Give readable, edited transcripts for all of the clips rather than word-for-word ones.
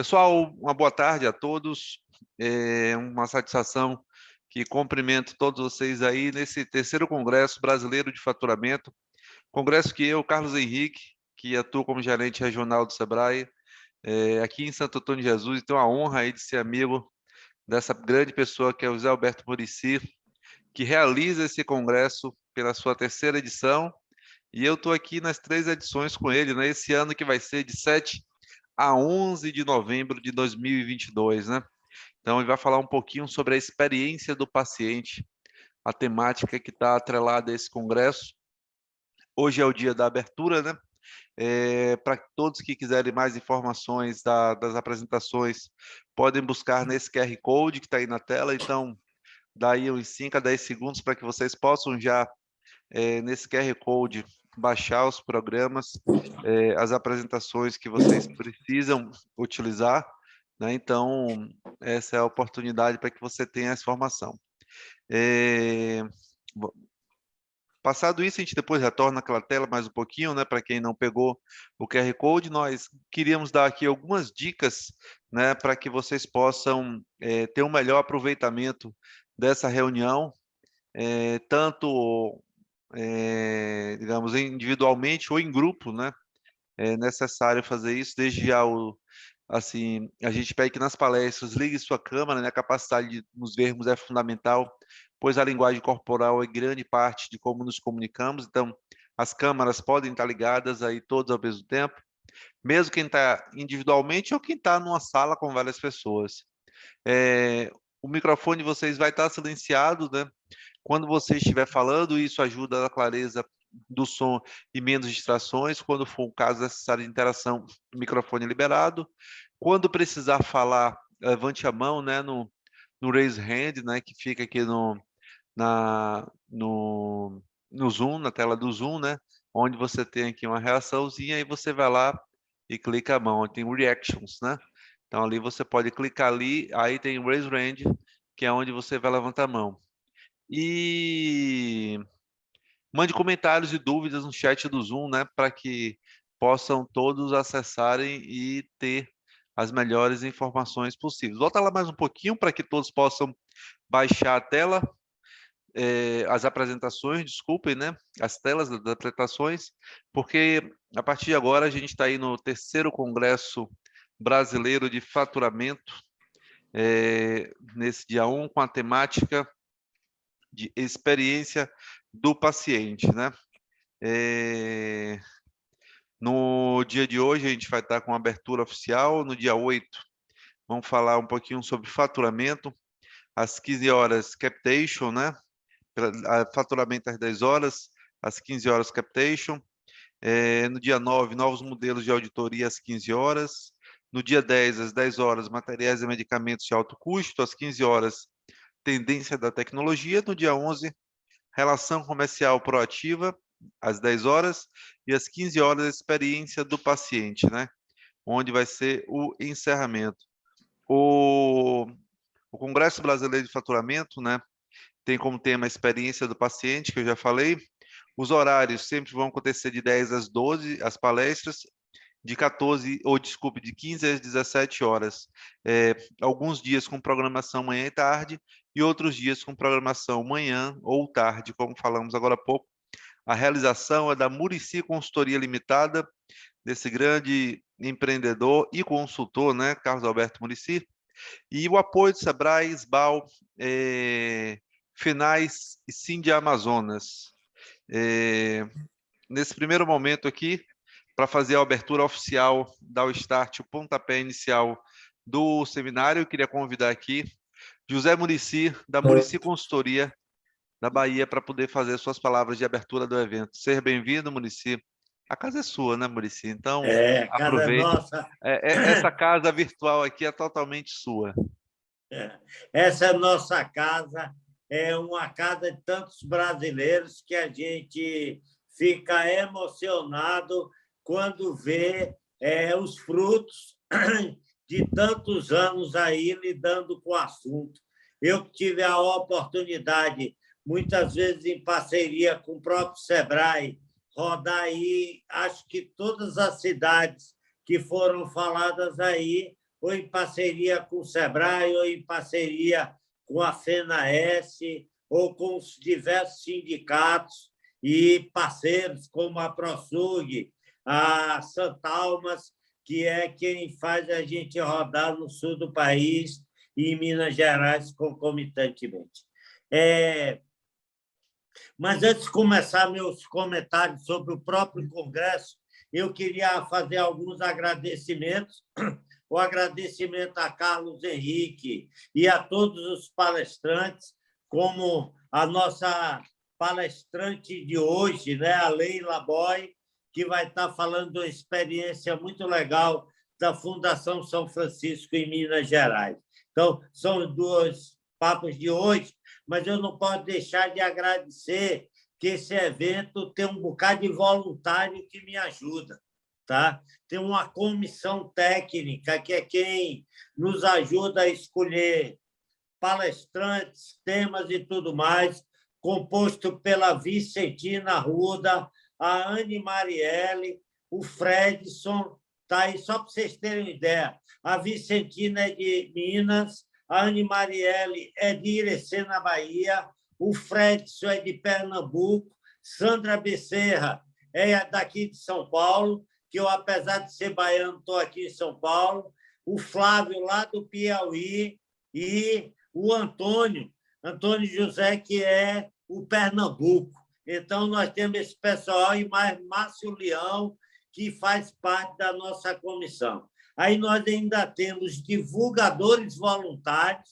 Pessoal, uma boa tarde a todos. É uma satisfação que cumprimento todos vocês aí nesse terceiro Congresso Brasileiro de Faturamento. Congresso que eu, Carlos Henrique, que atuo como gerente regional do Sebrae, aqui em Santo Antônio de Jesus, e tenho a honra aí de ser amigo dessa grande pessoa que é o José Alberto Muricy, que realiza esse congresso pela sua terceira edição. E eu estou aqui nas 3 edições com ele, né? Esse ano que vai ser de 7 a 11 de novembro de 2022, né? Então, ele vai falar um pouquinho sobre a experiência do paciente, a temática que está atrelada a esse congresso. Hoje é o dia da abertura, né? Para todos que quiserem mais informações das apresentações, podem buscar nesse QR Code que está aí na tela. Então, daí uns 5 a 10 segundos para que vocês possam já, nesse QR Code, baixar os programas, as apresentações que vocês precisam utilizar, né? Então, essa é a oportunidade para que você tenha essa informação. Passado isso, a gente depois retorna aquela tela mais um pouquinho, né? Para quem não pegou o QR Code, nós queríamos dar aqui algumas dicas, né? Para que vocês possam ter um melhor aproveitamento dessa reunião, tanto digamos, individualmente ou em grupo, né? É necessário fazer isso desde já assim, a gente pede que nas palestras ligue sua câmera, né? A capacidade de nos vermos é fundamental, pois a linguagem corporal é grande parte de como nos comunicamos, então as câmeras podem estar ligadas aí todos ao mesmo tempo, mesmo quem está individualmente ou quem está numa sala com várias pessoas. O microfone de vocês vai estar silenciado, né? Quando você estiver falando, isso ajuda a clareza do som e menos distrações. Quando for o caso necessário de interação, o microfone é liberado. Quando precisar falar, levante a mão, né, no raise hand, né, que fica aqui no Zoom, na tela do Zoom, né, onde você tem aqui uma reaçãozinha, e você vai lá e clica a mão. Tem reactions, né? Então ali você pode clicar ali, aí tem o raise hand, que é onde você vai levantar a mão. E mande comentários e dúvidas no chat do Zoom, né, para que possam todos acessarem e ter as melhores informações possíveis. Volta lá mais um pouquinho para que todos possam baixar a tela, as apresentações, desculpem, né, as telas das apresentações, porque a partir de agora a gente está aí no terceiro Congresso Brasileiro de Faturamento, nesse dia 1, com a temática de experiência do paciente, né? No dia de hoje, a gente vai estar com abertura oficial. No dia 8, vamos falar um pouquinho sobre faturamento. Às 15 horas, capitation, né? Faturamento às 10 horas, às 15 horas, capitation. No dia 9, novos modelos de auditoria às 15 horas. No dia 10, às 10 horas, materiais e medicamentos de alto custo. Às 15 horas, tendência da tecnologia. No dia 11, relação comercial proativa, às 10 horas, e às 15 horas, a experiência do paciente, né? Onde vai ser o encerramento. O Congresso Brasileiro de Faturamento, né, tem como tema a experiência do paciente, que eu já falei. Os horários sempre vão acontecer de 10 às 12, as palestras, de 15 às 17 horas. Alguns dias com programação manhã e tarde, e outros dias com programação manhã ou tarde, como falamos agora há pouco. A realização é da Muricy Consultoria Limitada, desse grande empreendedor e consultor, né, Carlos Alberto Muricy, e o apoio do Sebrae, SBAL, Finais e Sind Amazonas. Nesse primeiro momento aqui, para fazer a abertura oficial, dar o start, o pontapé inicial do seminário, eu queria convidar aqui José Muricy, da Muricy Consultoria, da Bahia, para poder fazer suas palavras de abertura do evento. Seja bem-vindo, Muricy. A casa é sua, né, Muricy? Então, a casa é aproveite. nossa. Essa casa virtual aqui é totalmente sua. Essa é nossa casa, é uma casa de tantos brasileiros que a gente fica emocionado quando vê os frutos de tantos anos aí lidando com o assunto. Eu tive a oportunidade, muitas vezes em parceria com o próprio Sebrae, rodar aí, acho que todas as cidades que foram faladas aí, ou em parceria com o SEBRAE, ou em parceria com a FENAES, ou com os diversos sindicatos e parceiros, como a ProSUG, a Santalmas, que é quem faz a gente rodar no sul do país e em Minas Gerais concomitantemente. Mas, antes de começar meus comentários sobre o próprio Congresso, eu queria fazer alguns agradecimentos. O agradecimento a Carlos Henrique e a todos os palestrantes, como a nossa palestrante de hoje, né, a Leila Boy, que vai estar falando de uma experiência muito legal da Fundação São Francisco em Minas Gerais. Então, são os dois papos de hoje, mas eu não posso deixar de agradecer que esse evento tem um bocado de voluntário que me ajuda. Tá? Tem uma comissão técnica, que é quem nos ajuda a escolher palestrantes, temas e tudo mais, composto pela Vicentina Arruda, a Anne Marielle, o Fredson, tá aí só para vocês terem uma ideia. A Vicentina é de Minas, a Anne Marielle é de Irecê, na Bahia, o Fredson é de Pernambuco, Sandra Becerra é daqui de São Paulo, que eu, apesar de ser baiano, estou aqui em São Paulo, o Flávio, lá do Piauí, e o Antônio José, que é o Pernambuco. Então, nós temos esse pessoal e mais Márcio Leão, que faz parte da nossa comissão. Aí nós ainda temos divulgadores voluntários,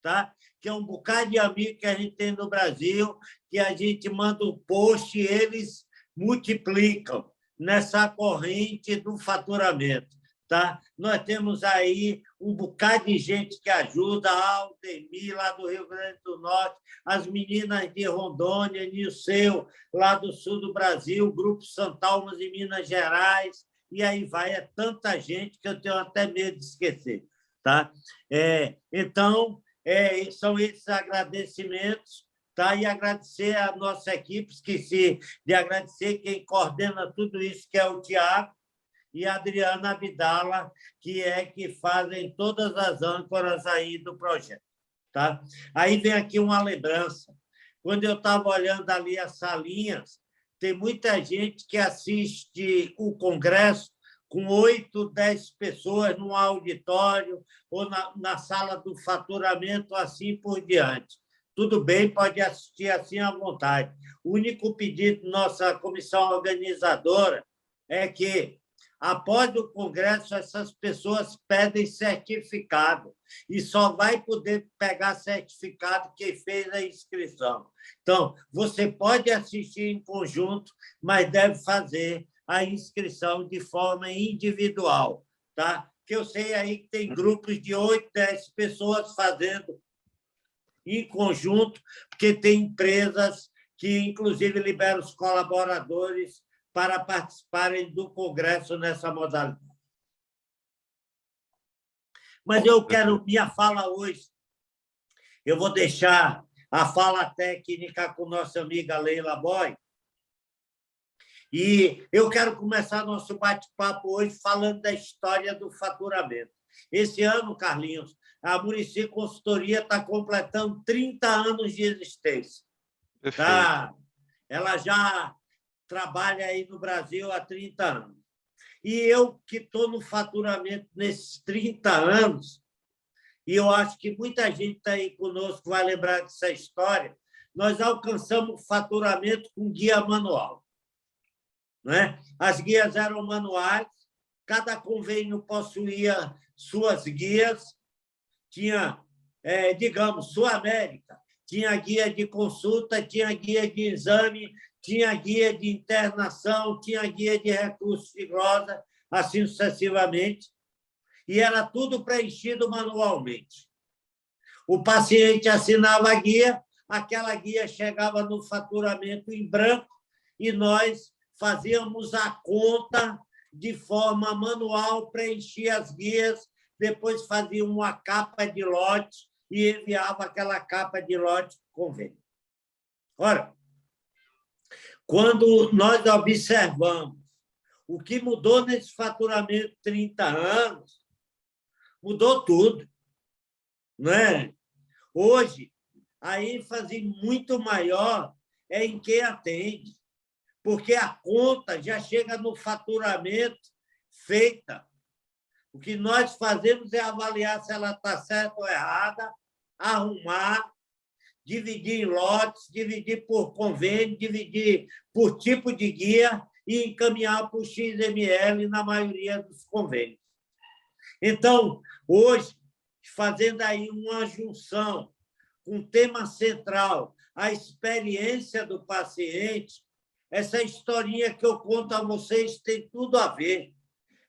tá? Que é um bocado de amigo que a gente tem no Brasil, que a gente manda um post e eles multiplicam nessa corrente do faturamento. Tá? Nós temos aí um bocado de gente que ajuda, a Aldemir, lá do Rio Grande do Norte, as meninas de Rondônia, Nilceu, lá do sul do Brasil, o Grupo Santalmas em Minas Gerais, e aí vai, é tanta gente que eu tenho até medo de esquecer. Tá? Então, são esses agradecimentos, tá? E agradecer a nossa equipe, esqueci de agradecer quem coordena tudo isso, que é o Tiago, e a Adriana Abdala, que fazem todas as âncoras aí do projeto. Tá? Aí vem aqui uma lembrança. Quando eu estava olhando ali as salinhas, tem muita gente que assiste o congresso com 8, 10 pessoas num auditório ou na sala do faturamento, assim por diante. Tudo bem, pode assistir assim à vontade. O único pedido da nossa comissão organizadora é que, após o congresso, essas pessoas pedem certificado e só vai poder pegar certificado quem fez a inscrição. Então, você pode assistir em conjunto, mas deve fazer a inscrição de forma individual, tá? Que eu sei aí que tem grupos de 8, 10 pessoas fazendo em conjunto, porque tem empresas que, inclusive, liberam os colaboradores para participarem do congresso nessa modalidade. Mas eu quero minha fala hoje. Eu vou deixar a fala técnica com nossa amiga Leila Boy. E eu quero começar nosso bate-papo hoje falando da história do faturamento. Esse ano, Carlinhos, a Muricy Consultoria está completando 30 anos de existência. Tá? Ela já trabalha aí no Brasil há 30 anos. E eu, que estou no faturamento nesses 30 anos, e eu acho que muita gente está aí conosco vai lembrar dessa história, nós alcançamos o faturamento com guia manual. Né? As guias eram manuais, cada convênio possuía suas guias, tinha, digamos, Sul América, tinha guia de consulta, tinha guia de exame, tinha guia de internação, tinha guia de recursos de glosa, assim sucessivamente, e era tudo preenchido manualmente. O paciente assinava a guia, aquela guia chegava no faturamento em branco e nós fazíamos a conta de forma manual, preenchia as guias, depois fazia uma capa de lote e enviava aquela capa de lote para o convênio. Ora, quando nós observamos o que mudou nesse faturamento de 30 anos, Mudou tudo, não é? Hoje, a ênfase muito maior é em quem atende, porque a conta já chega no faturamento feita. O que nós fazemos é avaliar se ela está certa ou errada, arrumar, dividir em lotes, dividir por convênio, dividir por tipo de guia e encaminhar para o XML na maioria dos convênios. Então, hoje, fazendo aí uma junção com o tema central, a experiência do paciente, essa historinha que eu conto a vocês tem tudo a ver.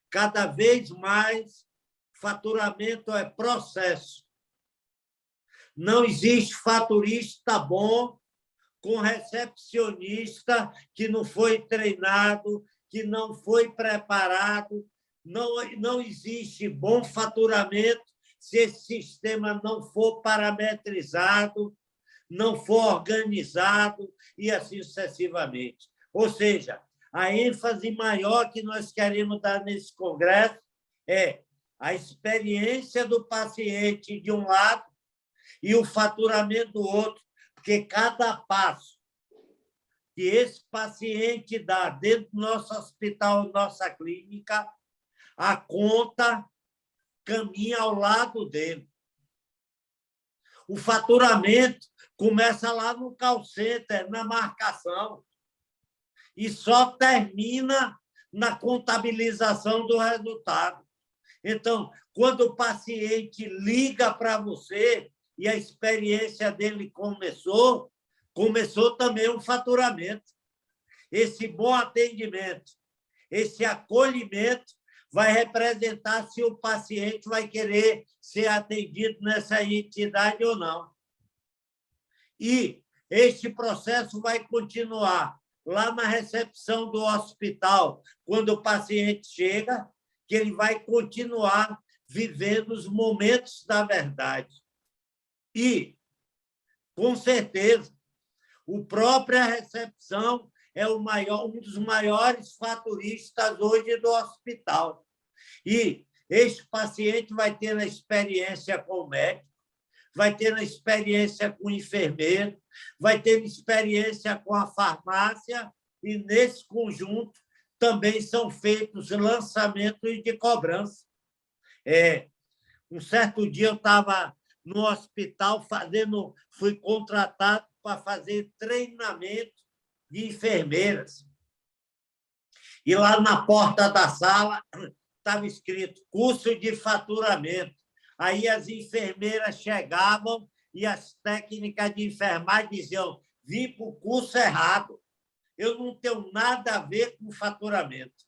Cada vez mais, faturamento é processo. Não existe faturista bom com recepcionista que não foi treinado, que não foi preparado. Não existe bom faturamento se esse sistema não for parametrizado, não for organizado e assim sucessivamente. Ou seja, a ênfase maior que nós queremos dar nesse congresso é a experiência do paciente de um lado e o faturamento do outro, porque cada passo que esse paciente dá dentro do nosso hospital, nossa clínica, a conta caminha ao lado dele. O faturamento começa lá no call center, na marcação, e só termina na contabilização do resultado. Então, quando o paciente liga para você e a experiência dele começou também o faturamento. Esse bom atendimento, esse acolhimento vai representar se o paciente vai querer ser atendido nessa entidade ou não. E este processo vai continuar lá na recepção do hospital, quando o paciente chega, que ele vai continuar vivendo os momentos da verdade. E, com certeza, a própria recepção é um dos maiores faturistas hoje do hospital. E este paciente vai ter a experiência com o médico, vai ter a experiência com o enfermeiro, vai ter experiência com a farmácia, e, nesse conjunto, também são feitos lançamentos de cobrança. Um certo dia eu estava no hospital fui contratado para fazer treinamento de enfermeiras. E lá na porta da sala estava escrito curso de faturamento. Aí as enfermeiras chegavam e as técnicas de enfermagem diziam: vim para o curso errado, eu não tenho nada a ver com faturamento.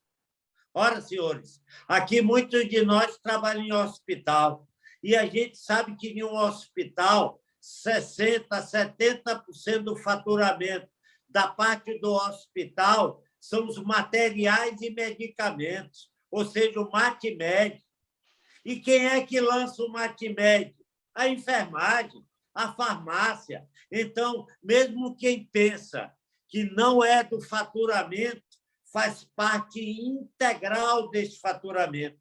Ora, senhores, aqui muitos de nós trabalham em hospital e a gente sabe que em um hospital 60%, 70% do faturamento da parte do hospital são os materiais e medicamentos, ou seja, o MATMED. E quem é que lança o MATMED? A enfermagem, a farmácia. Então, mesmo quem pensa que não é do faturamento, faz parte integral desse faturamento.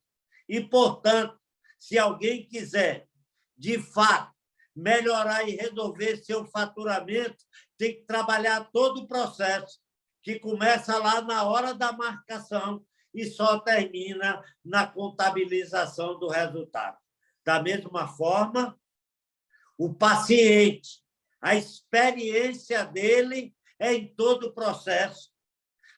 E, portanto, se alguém quiser, de fato, melhorar e resolver seu faturamento, tem que trabalhar todo o processo, que começa lá na hora da marcação e só termina na contabilização do resultado. Da mesma forma, o paciente, a experiência dele é em todo o processo.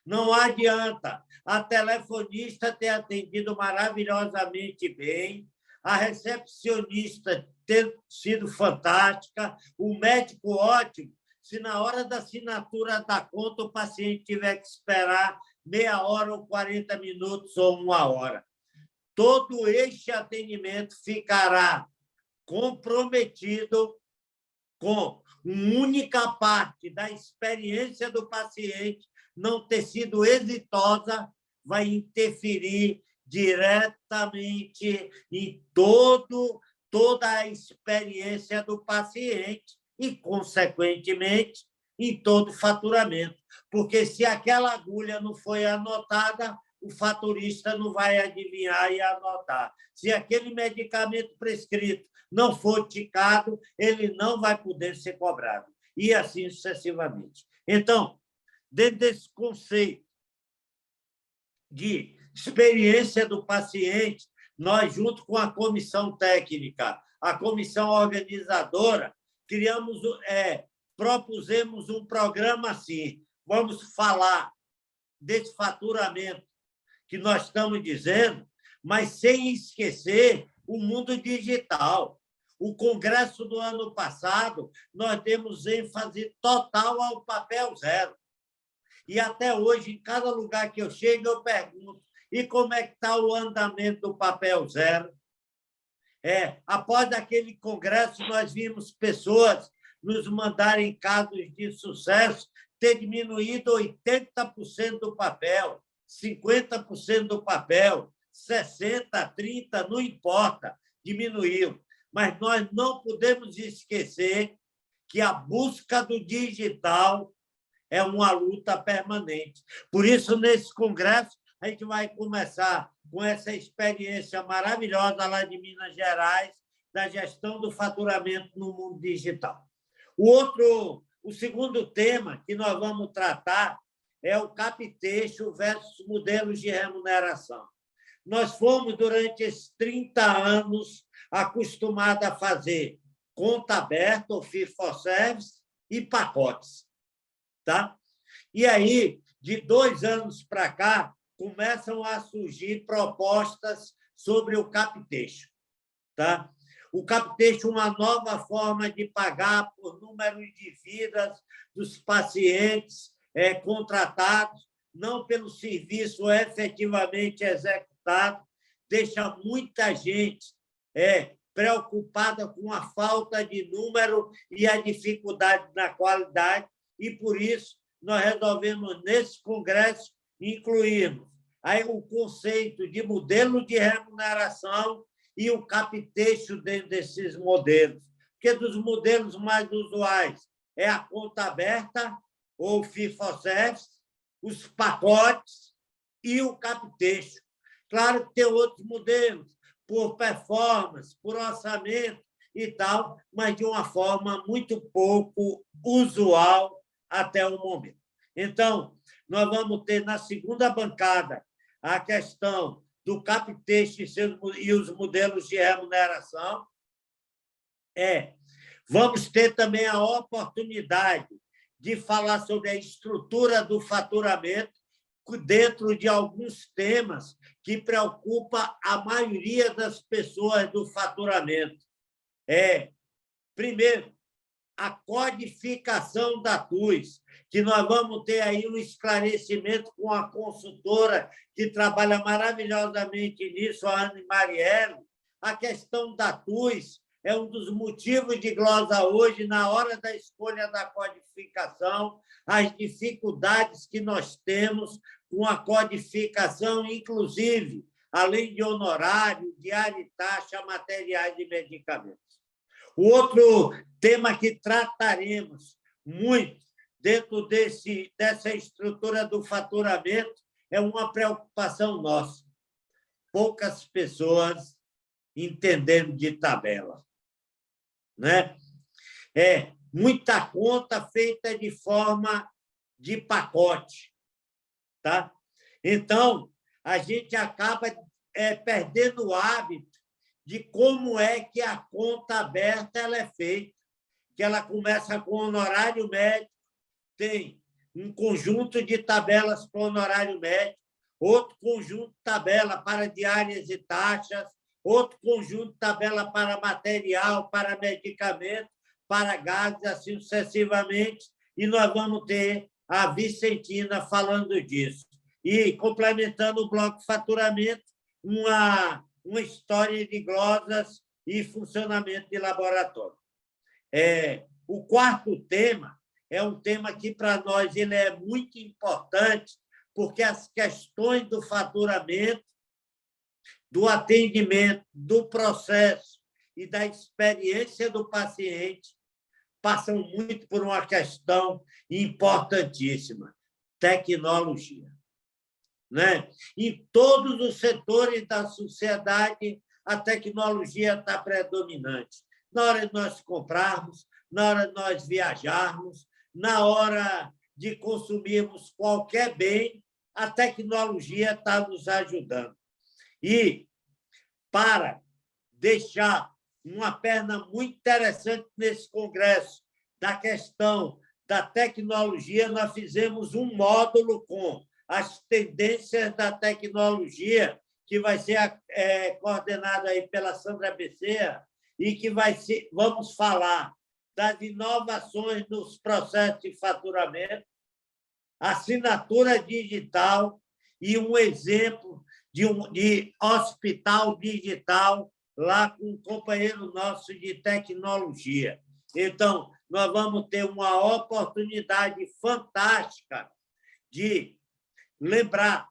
Não adianta a telefonista ter atendido maravilhosamente bem, a recepcionista ter sido fantástica, o médico ótimo, se na hora da assinatura da conta o paciente tiver que esperar meia hora ou 40 minutos ou 1 hora. Todo este atendimento ficará comprometido com uma única parte da experiência do paciente não ter sido exitosa, vai interferir diretamente em toda a experiência do paciente e, consequentemente, em todo o faturamento. Porque se aquela agulha não foi anotada, o faturista não vai adivinhar e anotar. Se aquele medicamento prescrito não for ticado, ele não vai poder ser cobrado, e assim sucessivamente. Então, dentro desse conceito de experiência do paciente, nós, junto com a comissão técnica, a comissão organizadora, propusemos um programa assim. Vamos falar desse faturamento que nós estamos dizendo, mas sem esquecer o mundo digital. O congresso do ano passado, nós demos ênfase total ao papel zero. E até hoje, em cada lugar que eu chego, eu pergunto: e como é que está o andamento do papel zero? Após aquele congresso, nós vimos pessoas nos mandarem casos de sucesso ter diminuído 80% do papel, 50% do papel, 60%, 30%, não importa, diminuiu. Mas nós não podemos esquecer que a busca do digital é uma luta permanente. Por isso, nesse congresso, a gente vai começar com essa experiência maravilhosa lá de Minas Gerais, da gestão do faturamento no mundo digital. O segundo tema que nós vamos tratar é o capteixo versus modelos de remuneração. Nós fomos, durante esses 30 anos, acostumados a fazer conta aberta, ou fee for service, e pacotes. Tá? E aí, de 2 anos para cá, começam a surgir propostas sobre o capteixo. Tá? O capteixo é uma nova forma de pagar por número de vidas dos pacientes contratados, não pelo serviço efetivamente executado, deixa muita gente preocupada com a falta de número e a dificuldade na qualidade, e, por isso, nós resolvemos, nesse congresso, incluirmos aí o conceito de modelo de remuneração e o capteixo dentro desses modelos. Porque dos modelos mais usuais é a conta aberta, ou fee for service, os pacotes e o capteixo. Claro que tem outros modelos, por performance, por orçamento e tal, mas de uma forma muito pouco usual até o momento. Então, nós vamos ter, na segunda bancada, a questão do capteixo e os modelos de remuneração. Vamos ter também a oportunidade de falar sobre a estrutura do faturamento dentro de alguns temas que preocupam a maioria das pessoas do faturamento. Primeiro, a codificação da TUS, que nós vamos ter aí um esclarecimento com a consultora que trabalha maravilhosamente nisso, a Anne Marielle. A questão da TUS é um dos motivos de glosa hoje, na hora da escolha da codificação, as dificuldades que nós temos com a codificação, inclusive, além de honorário, diária e taxa, materiais e medicamentos. O outro tema que trataremos muito dentro dessa estrutura do faturamento é uma preocupação nossa. Poucas pessoas entendendo de tabela. Né? Muita conta feita de forma de pacote. Tá? Então, a gente acaba perdendo o hábito de como é que a conta aberta ela é feita, que ela começa com honorário médio, tem um conjunto de tabelas para honorário médio, outro conjunto de tabela para diárias e taxas, outro conjunto de tabela para material, para medicamento, para gases, assim sucessivamente, e nós vamos ter a Vicentina falando disso. E, complementando o bloco faturamento, uma história de glosas e funcionamento de laboratório. O quarto tema é um tema que, para nós, ele é muito importante, porque as questões do faturamento, do atendimento, do processo e da experiência do paciente passam muito por uma questão importantíssima: tecnologia. né? Em todos os setores da sociedade, a tecnologia está predominante. Na hora de nós comprarmos, na hora de nós viajarmos, na hora de consumirmos qualquer bem, a tecnologia está nos ajudando. E, para deixar uma perna muito interessante nesse congresso, da questão da tecnologia, nós fizemos um módulo com as tendências da tecnologia, que vai ser coordenado aí pela Sandra Becerra, e que vamos falar das inovações nos processos de faturamento, assinatura digital e um exemplo de hospital digital lá com um companheiro nosso de tecnologia. Então, nós vamos ter uma oportunidade fantástica de lembrar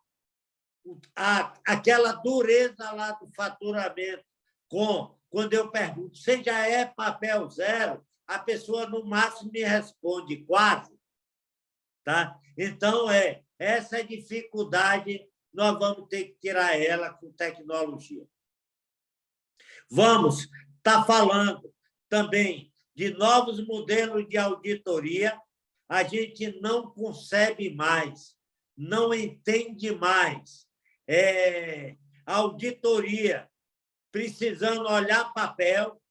aquela dureza lá do faturamento. Quando eu pergunto, você já é papel zero? A pessoa, no máximo, me responde, quase. Tá? Então, essa dificuldade, nós vamos ter que tirar ela com tecnologia. Vamos estar falando também de novos modelos de auditoria. A gente não concebe mais, não entende mais. Auditoria, precisando olhar papel,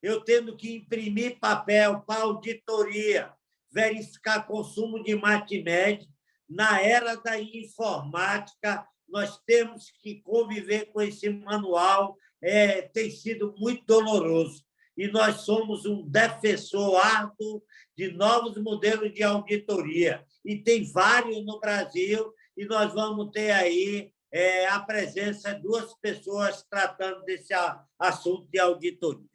eu tendo que imprimir papel para auditoria, verificar consumo de Matimed. Na era da informática, nós temos que conviver com esse manual, tem sido muito doloroso. E nós somos um defensor árduo de novos modelos de auditoria. E tem vários no Brasil, e nós vamos ter aí a presença de 2 pessoas tratando desse assunto de auditoria.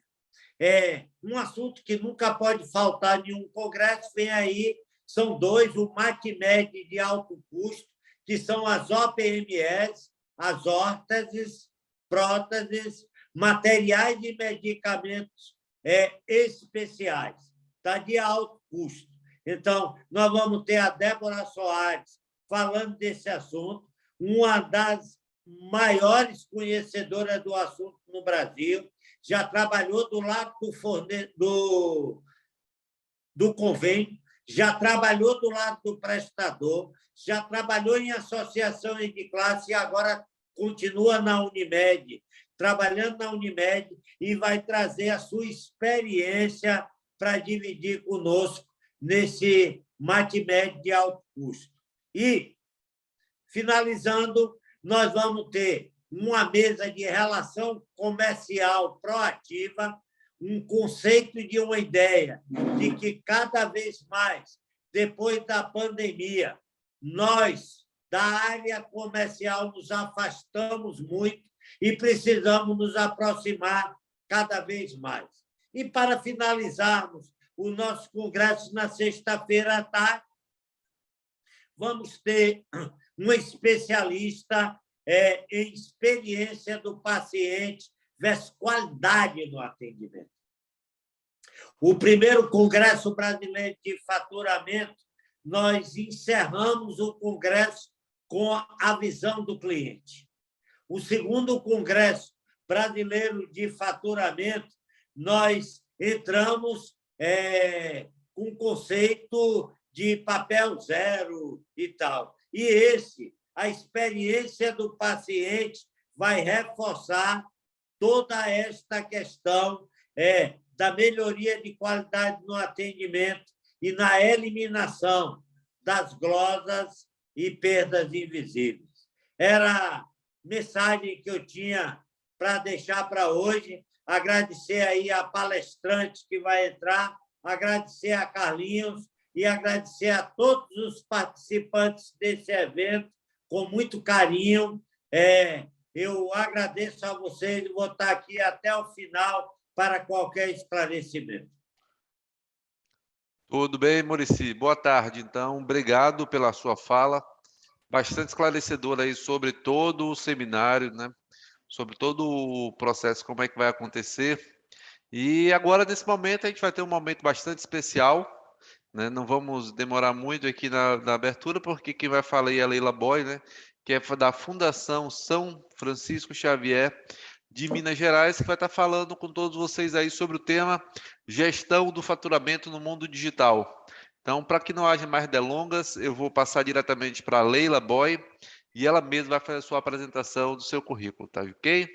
Um assunto que nunca pode faltar em um congresso, vem aí, são 2, o Matimed de alto custo, que são as OPMS, as órteses, próteses, materiais e medicamentos especiais, tá? De alto custo. Então, nós vamos ter a Débora Soares falando desse assunto, uma das maiores conhecedoras do assunto no Brasil, já trabalhou do lado do convênio, já trabalhou do lado do prestador, já trabalhou em associações de classe e agora continua na Unimed, trabalhando na Unimed, e vai trazer a sua experiência para dividir conosco nesse Matimed de alto custo. E, finalizando, nós vamos ter uma mesa de relação comercial proativa, um conceito de uma ideia de que, cada vez mais, depois da pandemia, nós, da área comercial, nos afastamos muito e precisamos nos aproximar cada vez mais. E, para finalizarmos o nosso congresso na sexta-feira à tarde, vamos ter um especialista em experiência do paciente versus qualidade no atendimento. O primeiro Congresso Brasileiro de Faturamento, nós encerramos o congresso com a visão do cliente. O segundo Congresso Brasileiro de Faturamento, nós entramos com o conceito de papel zero e tal. E a experiência do paciente vai reforçar toda esta questão da melhoria de qualidade no atendimento e na eliminação das glosas e perdas invisíveis. Era a mensagem que eu tinha para deixar para hoje. Agradecer aí a palestrante que vai entrar, agradecer a Carlinhos e agradecer a todos os participantes desse evento, com muito carinho. Eu agradeço a vocês e vou estar aqui até o final para qualquer esclarecimento. Tudo bem, Muricy? Boa tarde, então. Obrigado pela sua fala, bastante esclarecedora aí sobre todo o seminário, né? Sobre todo o processo, como é que vai acontecer. E agora, nesse momento, a gente vai ter um momento bastante especial, né? Não vamos demorar muito aqui na abertura, porque quem vai falar aí é a Leila Boy, né? que é da Fundação São Francisco Xavier de Minas Gerais, que vai estar falando com todos vocês aí sobre o tema gestão do faturamento no mundo digital. Então, para que não haja mais delongas, eu vou passar diretamente para a Leila Boy e ela mesma vai fazer a sua apresentação do seu currículo, tá ok?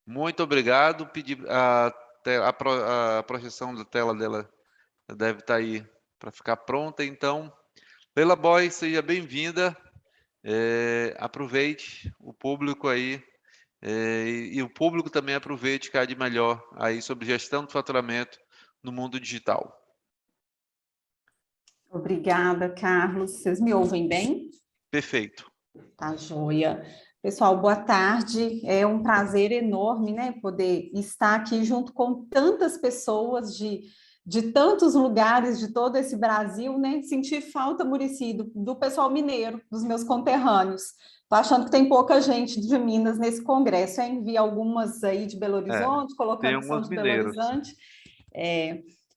Muito obrigado. Pedir a projeção da tela dela deve estar aí para ficar pronta. Então, Leila Boy, seja bem-vinda. Aproveite o público aí e o público também aproveite o que há de melhor aí sobre gestão do faturamento no mundo digital. Obrigada, Carlos. Vocês me ouvem bem? Perfeito. Tá joia. Pessoal, boa tarde. É um prazer enorme, né, poder estar aqui junto com tantas pessoas de tantos lugares de todo esse Brasil, né? Senti falta, Muricy, do pessoal mineiro, dos meus conterrâneos. Estou achando que tem pouca gente de Minas nesse congresso, hein? Vi algumas aí de Belo Horizonte, colocando que são de Belo mineiros. Horizonte.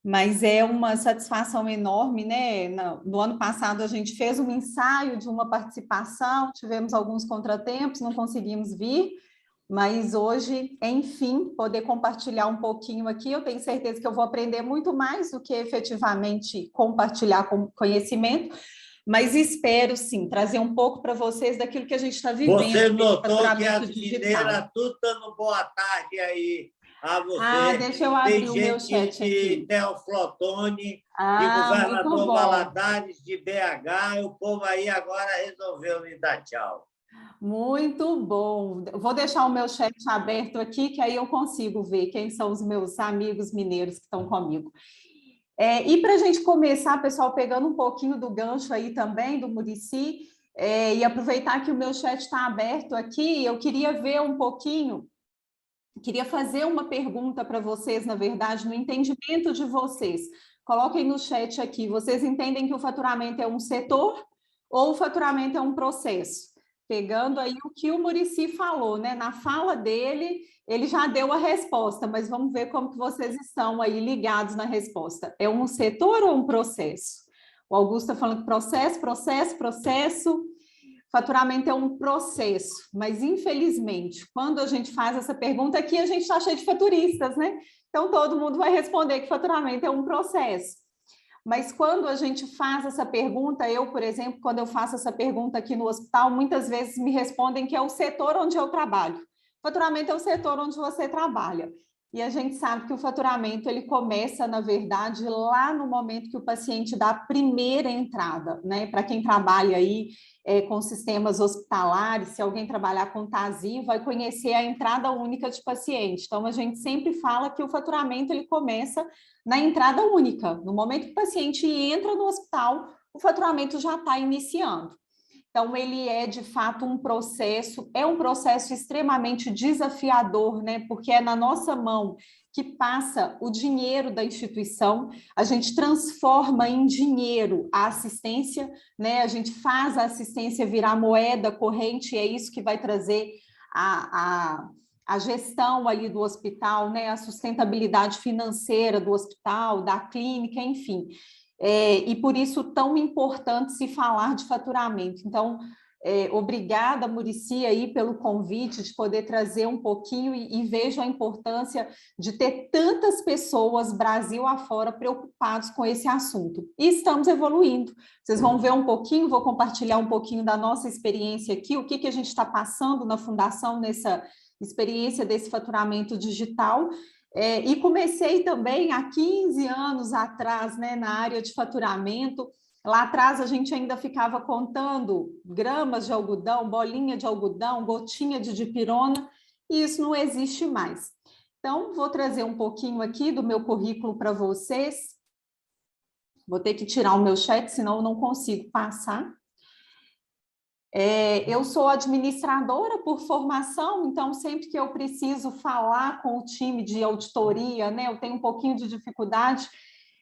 Mas é uma satisfação enorme, né? No ano passado a gente fez um ensaio de uma participação, tivemos alguns contratempos, não conseguimos vir, mas hoje, enfim, poder compartilhar um pouquinho aqui, eu tenho certeza que eu vou aprender muito mais do que efetivamente compartilhar conhecimento, mas espero, sim, trazer um pouco para vocês daquilo que a gente está vivendo. Você notou que as mineiras tudo dando boa tarde aí a você. Deixa eu abrir o meu chat aqui. De Teoflotone, de Governador Valadares, de BH, o povo aí agora resolveu me dar tchau. Muito bom. Vou deixar o meu chat aberto aqui, que aí eu consigo ver quem são os meus amigos mineiros que estão comigo. E para a gente começar, pessoal, pegando um pouquinho do gancho aí também, do Muricy, e aproveitar que o meu chat está aberto aqui, eu queria ver um pouquinho, queria fazer uma pergunta para vocês, na verdade, no entendimento de vocês. Coloquem no chat aqui, vocês entendem que o faturamento é um setor ou o faturamento é um processo? Pegando aí o que o Muricy falou, né? Na fala dele, ele já deu a resposta, mas vamos ver como que vocês estão aí ligados na resposta. É um setor ou um processo? O Augusto está falando que processo. Faturamento é um processo, mas infelizmente, quando a gente faz essa pergunta aqui, a gente está cheio de faturistas, né? Então, todo mundo vai responder que faturamento é um processo. Mas quando a gente faz essa pergunta, eu, por exemplo, quando eu faço essa pergunta aqui no hospital, muitas vezes me respondem que é o setor onde eu trabalho. Faturamento é o setor onde você trabalha. E a gente sabe que o faturamento, ele começa, na verdade, lá no momento que o paciente dá a primeira entrada, né? Para quem trabalha aí com sistemas hospitalares, se alguém trabalhar com TASI, vai conhecer a entrada única de paciente. Então, a gente sempre fala que o faturamento, ele começa na entrada única. No momento que o paciente entra no hospital, o faturamento já está iniciando. Então, ele é, de fato, um processo extremamente desafiador, né? Porque é na nossa mão que passa o dinheiro da instituição, a gente transforma em dinheiro a assistência, né? A gente faz a assistência virar moeda corrente, e é isso que vai trazer a gestão ali do hospital, né? A sustentabilidade financeira do hospital, da clínica, enfim. E por isso tão importante se falar de faturamento. Então, obrigada, Muricy, aí pelo convite de poder trazer um pouquinho e vejo a importância de ter tantas pessoas, Brasil afora, preocupados com esse assunto. E estamos evoluindo. Vocês vão ver um pouquinho, vou compartilhar um pouquinho da nossa experiência aqui, o que a gente está passando na Fundação nessa experiência desse faturamento digital. E comecei também há 15 anos atrás, né, na área de faturamento. Lá atrás a gente ainda ficava contando gramas de algodão, bolinha de algodão, gotinha de dipirona, e isso não existe mais. Então, vou trazer um pouquinho aqui do meu currículo para vocês. Vou ter que tirar o meu chat, senão eu não consigo passar. Eu sou administradora por formação, então sempre que eu preciso falar com o time de auditoria, né, eu tenho um pouquinho de dificuldade,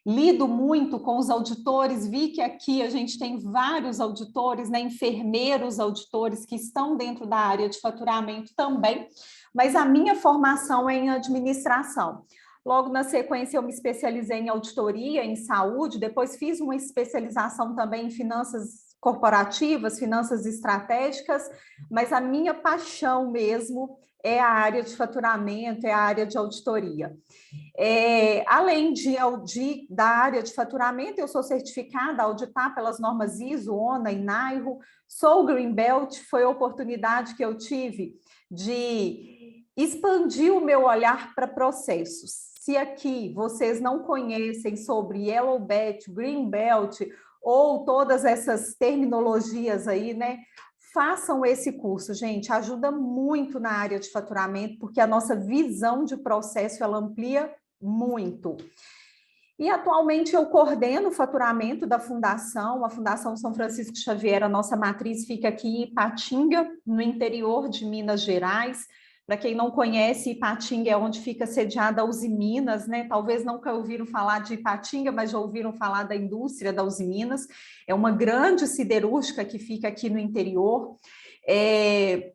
lido muito com os auditores, vi que aqui a gente tem vários auditores, né, enfermeiros auditores que estão dentro da área de faturamento também, mas a minha formação é em administração. Logo na sequência eu me especializei em auditoria, em saúde, depois fiz uma especialização também em finanças corporativas, finanças estratégicas, mas a minha paixão mesmo é a área de faturamento, é a área de auditoria. Além da área de faturamento, eu sou certificada a auditar pelas normas ISO, ONA e NAIRO, sou Green Belt, foi a oportunidade que eu tive de expandir o meu olhar para processos. Se aqui vocês não conhecem sobre Yellow Belt, Green Belt ou todas essas terminologias aí, né? Façam esse curso, gente, ajuda muito na área de faturamento, porque a nossa visão de processo, ela amplia muito. E atualmente eu coordeno o faturamento da Fundação, a Fundação São Francisco Xavier, a nossa matriz fica aqui em Ipatinga, no interior de Minas Gerais. Para quem não conhece, Ipatinga é onde fica sediada a Usiminas, né? Talvez nunca ouviram falar de Ipatinga, mas já ouviram falar da indústria da Usiminas. É uma grande siderúrgica que fica aqui no interior.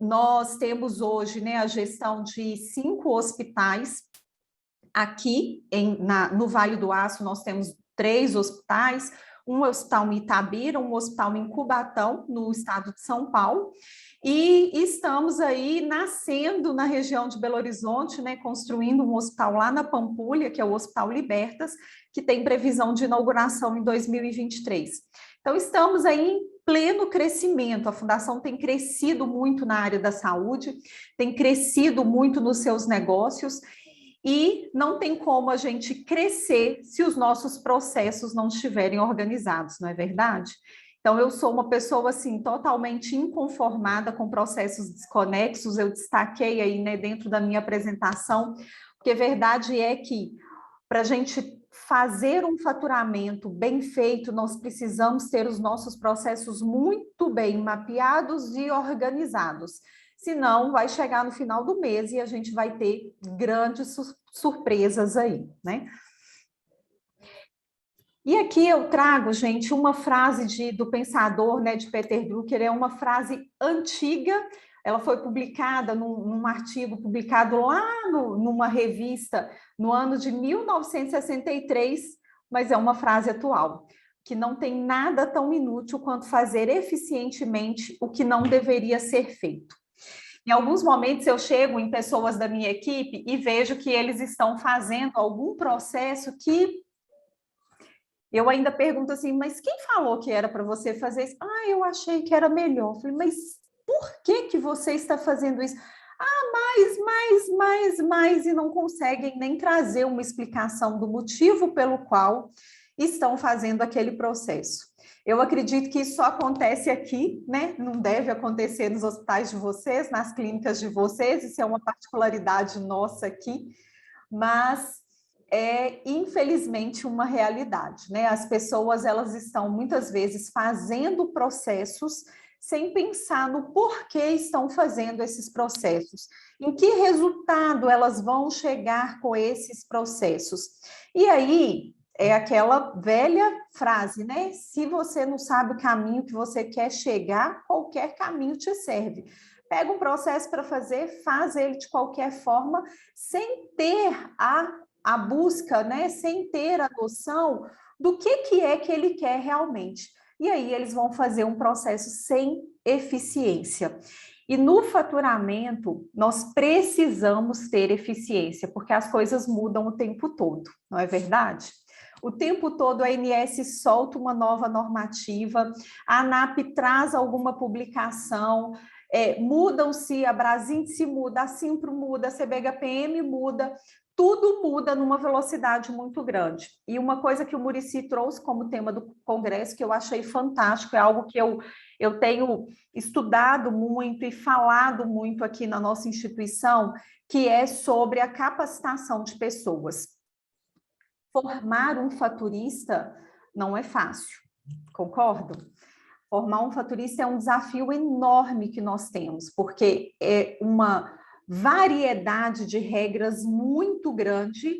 Nós temos hoje, né, a gestão de 5 hospitais. Aqui no Vale do Aço nós temos 3 hospitais, um hospital em Itabira, um hospital em Cubatão, no estado de São Paulo, e estamos aí nascendo na região de Belo Horizonte, né, construindo um hospital lá na Pampulha, que é o Hospital Libertas, que tem previsão de inauguração em 2023. Então, estamos aí em pleno crescimento, a Fundação tem crescido muito na área da saúde, tem crescido muito nos seus negócios, e não tem como a gente crescer se os nossos processos não estiverem organizados, não é verdade? Então, eu sou uma pessoa, assim, totalmente inconformada com processos desconexos, eu destaquei aí, né, dentro da minha apresentação, porque a verdade é que, para a gente fazer um faturamento bem feito, nós precisamos ter os nossos processos muito bem mapeados e organizados. Senão, vai chegar no final do mês e a gente vai ter grandes surpresas aí, né? E aqui eu trago, gente, uma frase do pensador, né, de Peter Drucker, é uma frase antiga, ela foi publicada num artigo publicado lá numa revista no ano de 1963, mas é uma frase atual, que não tem nada tão inútil quanto fazer eficientemente o que não deveria ser feito. Em alguns momentos eu chego em pessoas da minha equipe e vejo que eles estão fazendo algum processo que eu ainda pergunto assim, mas quem falou que era para você fazer isso? Ah, eu achei que era melhor. Eu falei, mas por que você está fazendo isso? Ah, mais, e não conseguem nem trazer uma explicação do motivo pelo qual estão fazendo aquele processo. Eu acredito que isso só acontece aqui, né? Não deve acontecer nos hospitais de vocês, nas clínicas de vocês, isso é uma particularidade nossa aqui, mas é, infelizmente, uma realidade, né? As pessoas, elas estão muitas vezes fazendo processos sem pensar no porquê estão fazendo esses processos, em que resultado elas vão chegar com esses processos. E aí, é aquela velha frase, né? Se você não sabe o caminho que você quer chegar, qualquer caminho te serve. Pega um processo para fazer, faz ele de qualquer forma, sem ter a busca, né? Sem ter a noção do que é que ele quer realmente. E aí eles vão fazer um processo sem eficiência. E no faturamento, nós precisamos ter eficiência, porque as coisas mudam o tempo todo, não é verdade? O tempo todo a ANS solta uma nova normativa, a ANAP traz alguma publicação, mudam-se, a Brasíndice muda, a Simpro muda, a CBHPM muda, tudo muda numa velocidade muito grande. E uma coisa que o Muricy trouxe como tema do congresso, que eu achei fantástico, é algo que eu tenho estudado muito e falado muito aqui na nossa instituição, que é sobre a capacitação de pessoas. Formar um faturista não é fácil, concordo? Formar um faturista é um desafio enorme que nós temos, porque é uma variedade de regras muito grande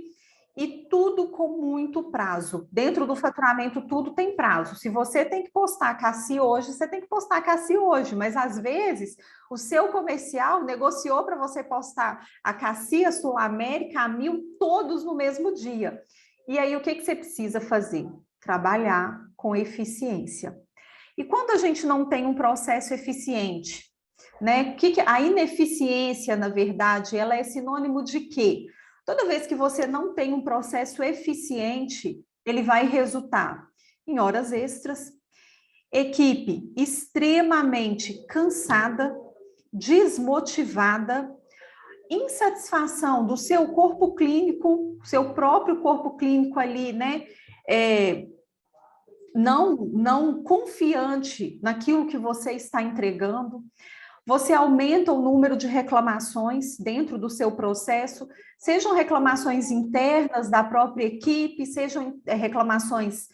e tudo com muito prazo. Dentro do faturamento, tudo tem prazo. Se você tem que postar a CACI hoje, você tem que postar a CACI hoje, mas às vezes o seu comercial negociou para você postar a CACI, a Sul América, a 1000, todos no mesmo dia. E aí, o que você precisa fazer? Trabalhar com eficiência. E quando a gente não tem um processo eficiente, né? A ineficiência, na verdade, ela é sinônimo de quê? Toda vez que você não tem um processo eficiente, ele vai resultar em horas extras, equipe extremamente cansada, desmotivada, insatisfação do seu corpo clínico, seu próprio corpo clínico ali, né? Não confiante naquilo que você está entregando. Você aumenta o número de reclamações dentro do seu processo, sejam reclamações internas da própria equipe, sejam reclamações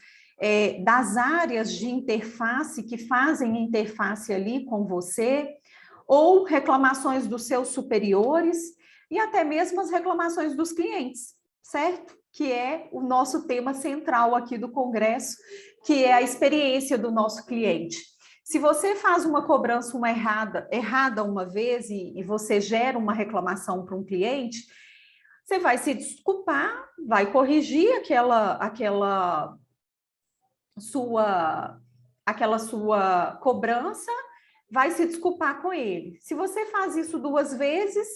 das áreas de interface que fazem interface ali com você, ou reclamações dos seus superiores e até mesmo as reclamações dos clientes, certo? Que é o nosso tema central aqui do Congresso, que é a experiência do nosso cliente. Se você faz uma cobrança errada uma vez e você gera uma reclamação para um cliente, você vai se desculpar, vai corrigir aquela sua cobrança, vai se desculpar com ele. Se você faz isso 2 vezes,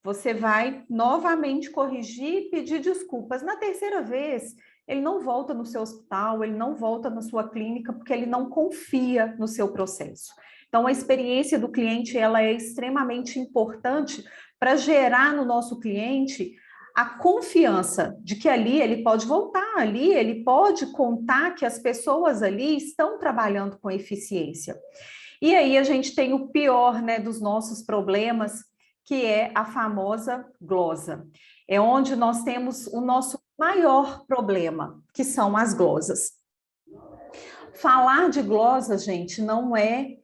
você vai novamente corrigir e pedir desculpas. Na terceira vez, ele não volta no seu hospital, ele não volta na sua clínica, porque ele não confia no seu processo. Então, a experiência do cliente, ela é extremamente importante para gerar no nosso cliente a confiança de que ali ele pode voltar, ali ele pode contar que as pessoas ali estão trabalhando com eficiência. E aí a gente tem o pior, né, dos nossos problemas, que é a famosa glosa. É onde nós temos o nosso maior problema, que são as glosas. Falar de glosa, gente, não é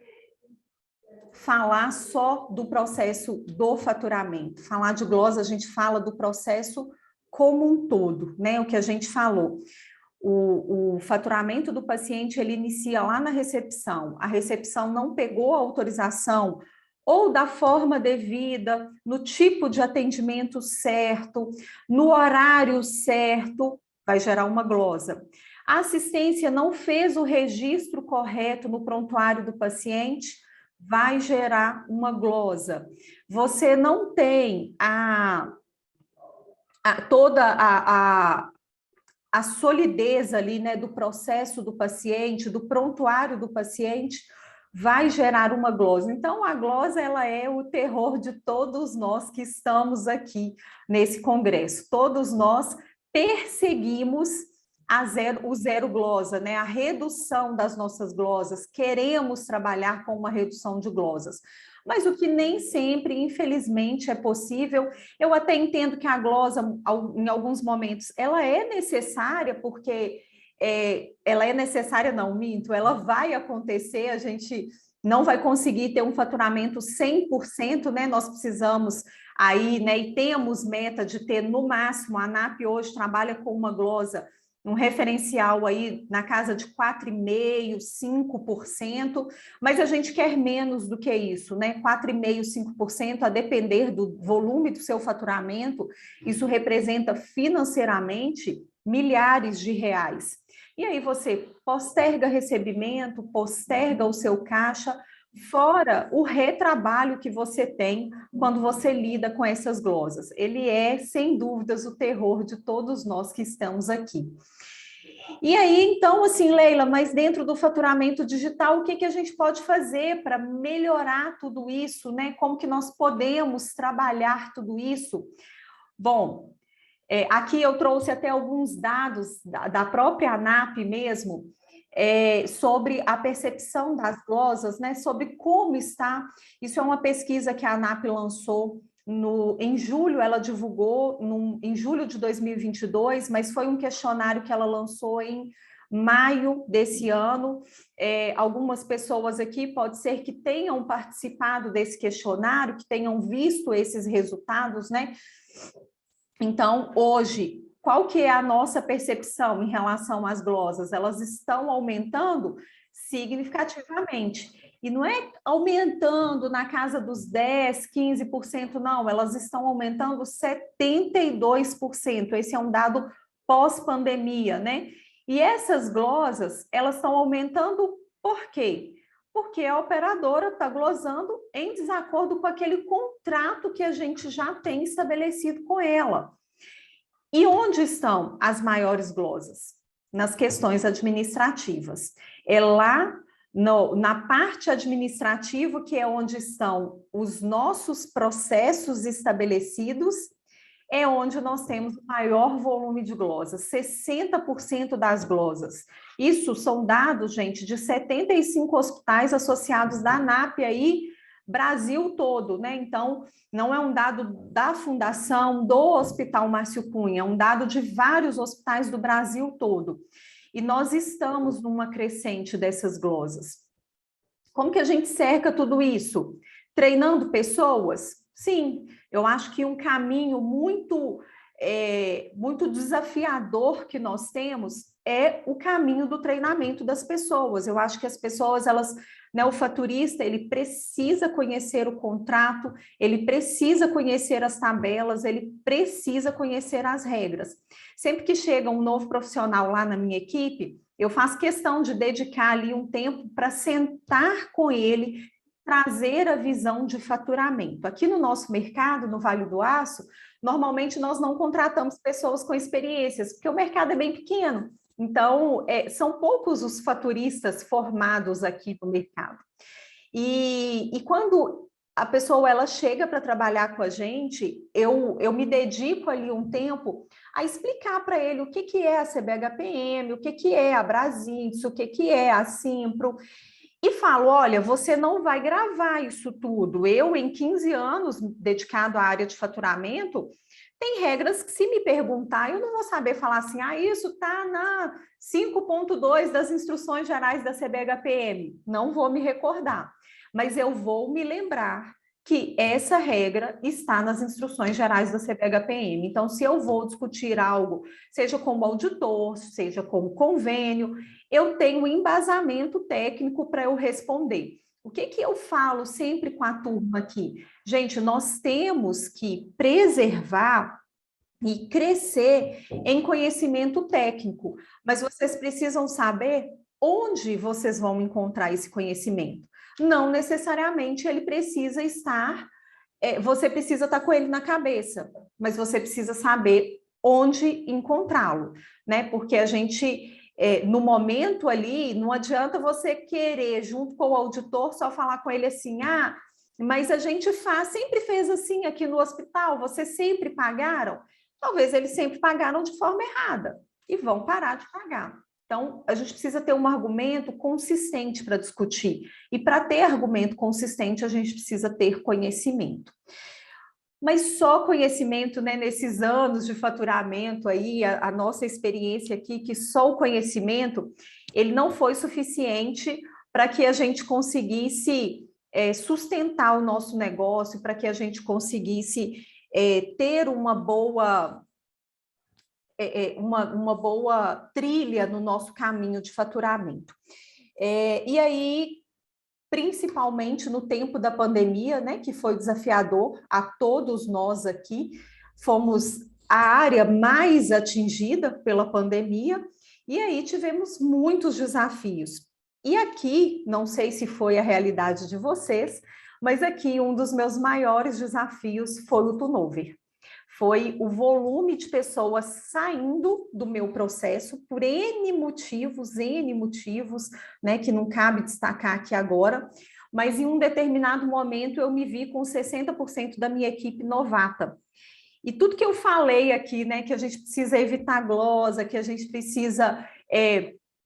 falar só do processo do faturamento. Falar de glosa, a gente fala do processo como um todo, né? O que a gente falou. O faturamento do paciente, ele inicia lá na recepção. A recepção não pegou a autorização ou da forma devida, no tipo de atendimento certo, no horário certo, vai gerar uma glosa. A assistência não fez o registro correto no prontuário do paciente, vai gerar uma glosa. Você não tem toda a solidez ali, né, do processo do paciente, do prontuário do paciente, vai gerar uma glosa. Então, a glosa, ela é o terror de todos nós que estamos aqui nesse congresso. Todos nós perseguimos o zero glosa, né? A redução das nossas glosas. Queremos trabalhar com uma redução de glosas. Mas o que nem sempre, infelizmente, é possível. Eu até entendo que a glosa, em alguns momentos, ela é necessária, porque ela é necessária, não, minto, ela vai acontecer, a gente não vai conseguir ter um faturamento 100%, né? Nós precisamos aí, né? E temos meta de ter, no máximo, a ANAP hoje trabalha com uma glosa, um referencial aí na casa de 4,5%, 5%, mas a gente quer menos do que isso, né? 4,5%, 5%, a depender do volume do seu faturamento, isso representa financeiramente milhares de reais. E aí você posterga recebimento, posterga o seu caixa, fora o retrabalho que você tem quando você lida com essas glosas. Ele é, sem dúvidas, o terror de todos nós que estamos aqui. E aí, então, assim, Leila, mas dentro do faturamento digital, o que a gente pode fazer para melhorar tudo isso, né? Como que nós podemos trabalhar tudo isso? Bom, aqui eu trouxe até alguns dados da própria ANAP mesmo, sobre a percepção das glosas, né? Sobre como está. Isso é uma pesquisa que a ANAP lançou em julho, ela divulgou em julho de 2022, mas foi um questionário que ela lançou em maio desse ano. Algumas pessoas aqui pode ser que tenham participado desse questionário, que tenham visto esses resultados, né? Então, hoje, qual que é a nossa percepção em relação às glosas? Elas estão aumentando significativamente. E não é aumentando na casa dos 10%, 15%, não. Elas estão aumentando 72%. Esse é um dado pós-pandemia, né? E essas glosas, elas estão aumentando Por quê? Porque a operadora está glosando em desacordo com aquele contrato que a gente já tem estabelecido com ela. E onde estão as maiores glosas? Nas questões administrativas. É lá na parte administrativa, que é onde estão os nossos processos estabelecidos, é onde nós temos o maior volume de glosas, 60% das glosas. Isso são dados, gente, de 75 hospitais associados da ANAP aí, Brasil todo, né? Então, não é um dado da fundação do Hospital Márcio Cunha, é um dado de vários hospitais do Brasil todo. E nós estamos numa crescente dessas glosas. Como que a gente cerca tudo isso? Treinando pessoas? Sim, eu acho que um caminho muito desafiador que nós temos é o caminho do treinamento das pessoas. Eu acho que as pessoas, o faturista, ele precisa conhecer o contrato, ele precisa conhecer as tabelas, ele precisa conhecer as regras. Sempre que chega um novo profissional lá na minha equipe, eu faço questão de dedicar ali um tempo para sentar com ele, trazer a visão de faturamento. Aqui no nosso mercado, no Vale do Aço, normalmente nós não contratamos pessoas com experiências, porque o mercado é bem pequeno. Então, são poucos os faturistas formados aqui no mercado. E quando a pessoa ela chega para trabalhar com a gente, eu me dedico ali um tempo a explicar para ele o que é a CBHPM, o que é a Brasins, o que é a Simpro, e falo, olha, você não vai gravar isso tudo. Eu, em 15 anos dedicado à área de faturamento, tem regras que, se me perguntar, eu não vou saber falar assim, isso está na 5.2 das instruções gerais da CBHPM. Não vou me recordar, mas eu vou me lembrar que essa regra está nas instruções gerais da CBHPM. Então, se eu vou discutir algo, seja como auditor, seja como convênio, eu tenho um embasamento técnico para eu responder. O que eu falo sempre com a turma aqui? Gente, nós temos que preservar e crescer em conhecimento técnico, mas vocês precisam saber onde vocês vão encontrar esse conhecimento. Não necessariamente ele precisa estar, você precisa estar com ele na cabeça, mas você precisa saber onde encontrá-lo, né? Porque a gente, no momento ali, não adianta você querer, junto com o auditor, só falar com ele assim, mas a gente sempre fez assim aqui no hospital, vocês sempre pagaram? Talvez eles sempre pagaram de forma errada e vão parar de pagar. Então, a gente precisa ter um argumento consistente para discutir. E para ter argumento consistente, a gente precisa ter conhecimento. Mas só conhecimento, né, nesses anos de faturamento aí, a nossa experiência aqui, que só o conhecimento, ele não foi suficiente para que a gente conseguisse sustentar o nosso negócio, para que a gente conseguisse ter uma boa trilha no nosso caminho de faturamento. E aí, principalmente no tempo da pandemia, né, que foi desafiador a todos nós aqui, fomos a área mais atingida pela pandemia, e aí tivemos muitos desafios. E aqui, não sei se foi a realidade de vocês, mas aqui um dos meus maiores desafios foi o turnover. Foi o volume de pessoas saindo do meu processo por N motivos, né, que não cabe destacar aqui agora, mas em um determinado momento eu me vi com 60% da minha equipe novata. E tudo que eu falei aqui, né, que a gente precisa evitar glosa, que a gente precisa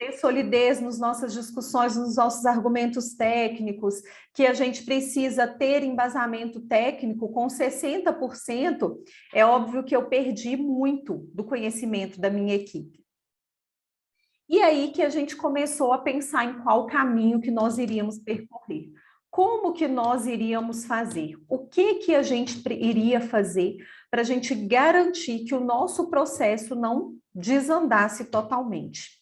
ter solidez nas nossas discussões, nos nossos argumentos técnicos, que a gente precisa ter embasamento técnico com 60%, é óbvio que eu perdi muito do conhecimento da minha equipe. E aí que a gente começou a pensar em qual caminho que nós iríamos percorrer. Como que nós iríamos fazer? O que a gente iria fazer para a gente garantir que o nosso processo não desandasse totalmente?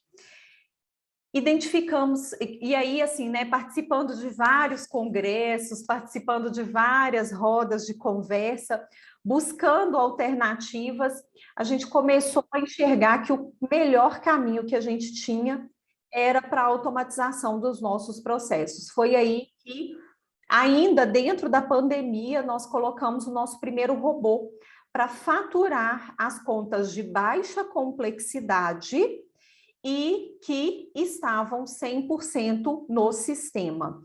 Identificamos, e aí, assim, né, participando de vários congressos, participando de várias rodas de conversa, buscando alternativas, a gente começou a enxergar que o melhor caminho que a gente tinha era para a automatização dos nossos processos. Foi aí que, ainda dentro da pandemia, nós colocamos o nosso primeiro robô para faturar as contas de baixa complexidade e que estavam 100% no sistema.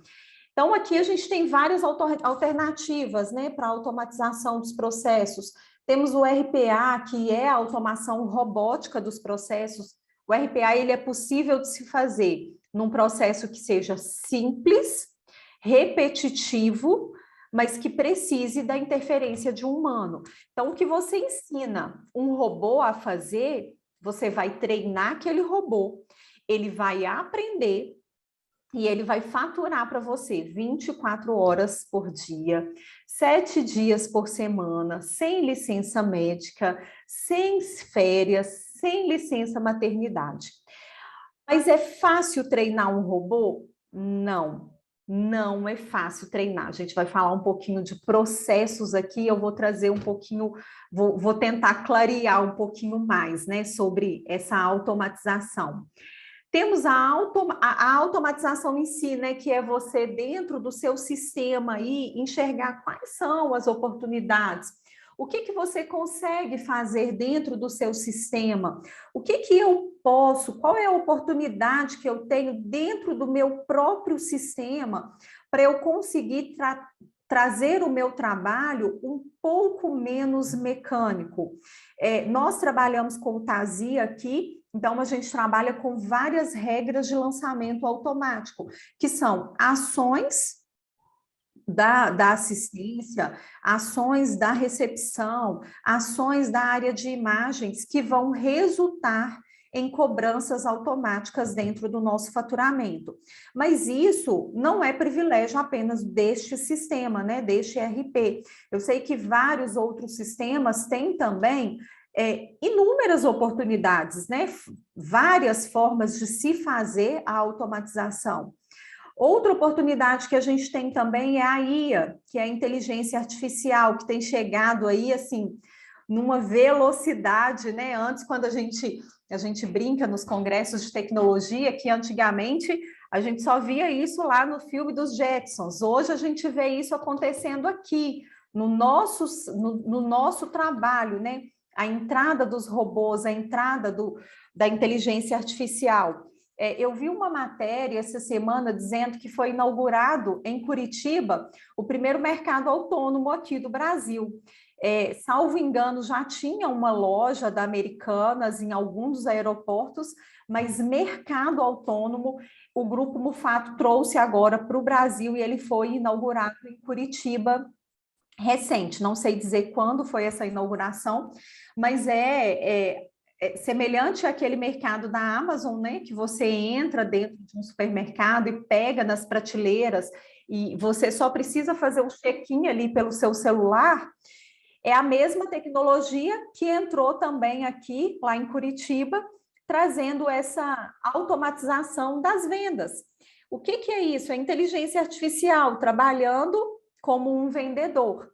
Então, aqui a gente tem várias alternativas, né, para automatização dos processos. Temos o RPA, que é a automação robótica dos processos. O RPA, ele é possível de se fazer num processo que seja simples, repetitivo, mas que precise da interferência de um humano. Então, o que você ensina um robô a fazer, você vai treinar aquele robô, ele vai aprender e ele vai faturar para você 24 horas por dia, 7 dias por semana, sem licença médica, sem férias, sem licença maternidade. Mas é fácil treinar um robô? Não, não é fácil treinar. A gente vai falar um pouquinho de processos aqui, eu vou trazer um pouquinho, vou tentar clarear um pouquinho mais, né, sobre essa automatização. Temos a automatização em si, né, que é você, dentro do seu sistema, aí, enxergar quais são as oportunidades. O que você consegue fazer dentro do seu sistema? O que eu posso, qual é a oportunidade que eu tenho dentro do meu próprio sistema para eu conseguir trazer o meu trabalho um pouco menos mecânico? Nós trabalhamos com o TASI aqui, então a gente trabalha com várias regras de lançamento automático, que são ações da assistência, ações da recepção, ações da área de imagens que vão resultar em cobranças automáticas dentro do nosso faturamento. Mas isso não é privilégio apenas deste sistema, né, deste ERP. Eu sei que vários outros sistemas têm também inúmeras oportunidades, né, várias formas de se fazer a automatização. Outra oportunidade que a gente tem também é a IA, que é a inteligência artificial, que tem chegado aí, assim, numa velocidade, né? Antes, quando a gente brinca nos congressos de tecnologia, que antigamente a gente só via isso lá no filme dos Jetsons. Hoje a gente vê isso acontecendo aqui, no nosso trabalho, né? A entrada dos robôs, a entrada da inteligência artificial. Eu vi uma matéria essa semana dizendo que foi inaugurado em Curitiba o primeiro mercado autônomo aqui do Brasil. Salvo engano, já tinha uma loja da Americanas em alguns dos aeroportos, mas mercado autônomo, o Grupo Mufato trouxe agora para o Brasil e ele foi inaugurado em Curitiba recente. Não sei dizer quando foi essa inauguração, mas semelhante àquele mercado da Amazon, né, que você entra dentro de um supermercado e pega nas prateleiras e você só precisa fazer um check-in ali pelo seu celular. É a mesma tecnologia que entrou também aqui, lá em Curitiba, trazendo essa automatização das vendas. O que é isso? É inteligência artificial trabalhando como um vendedor.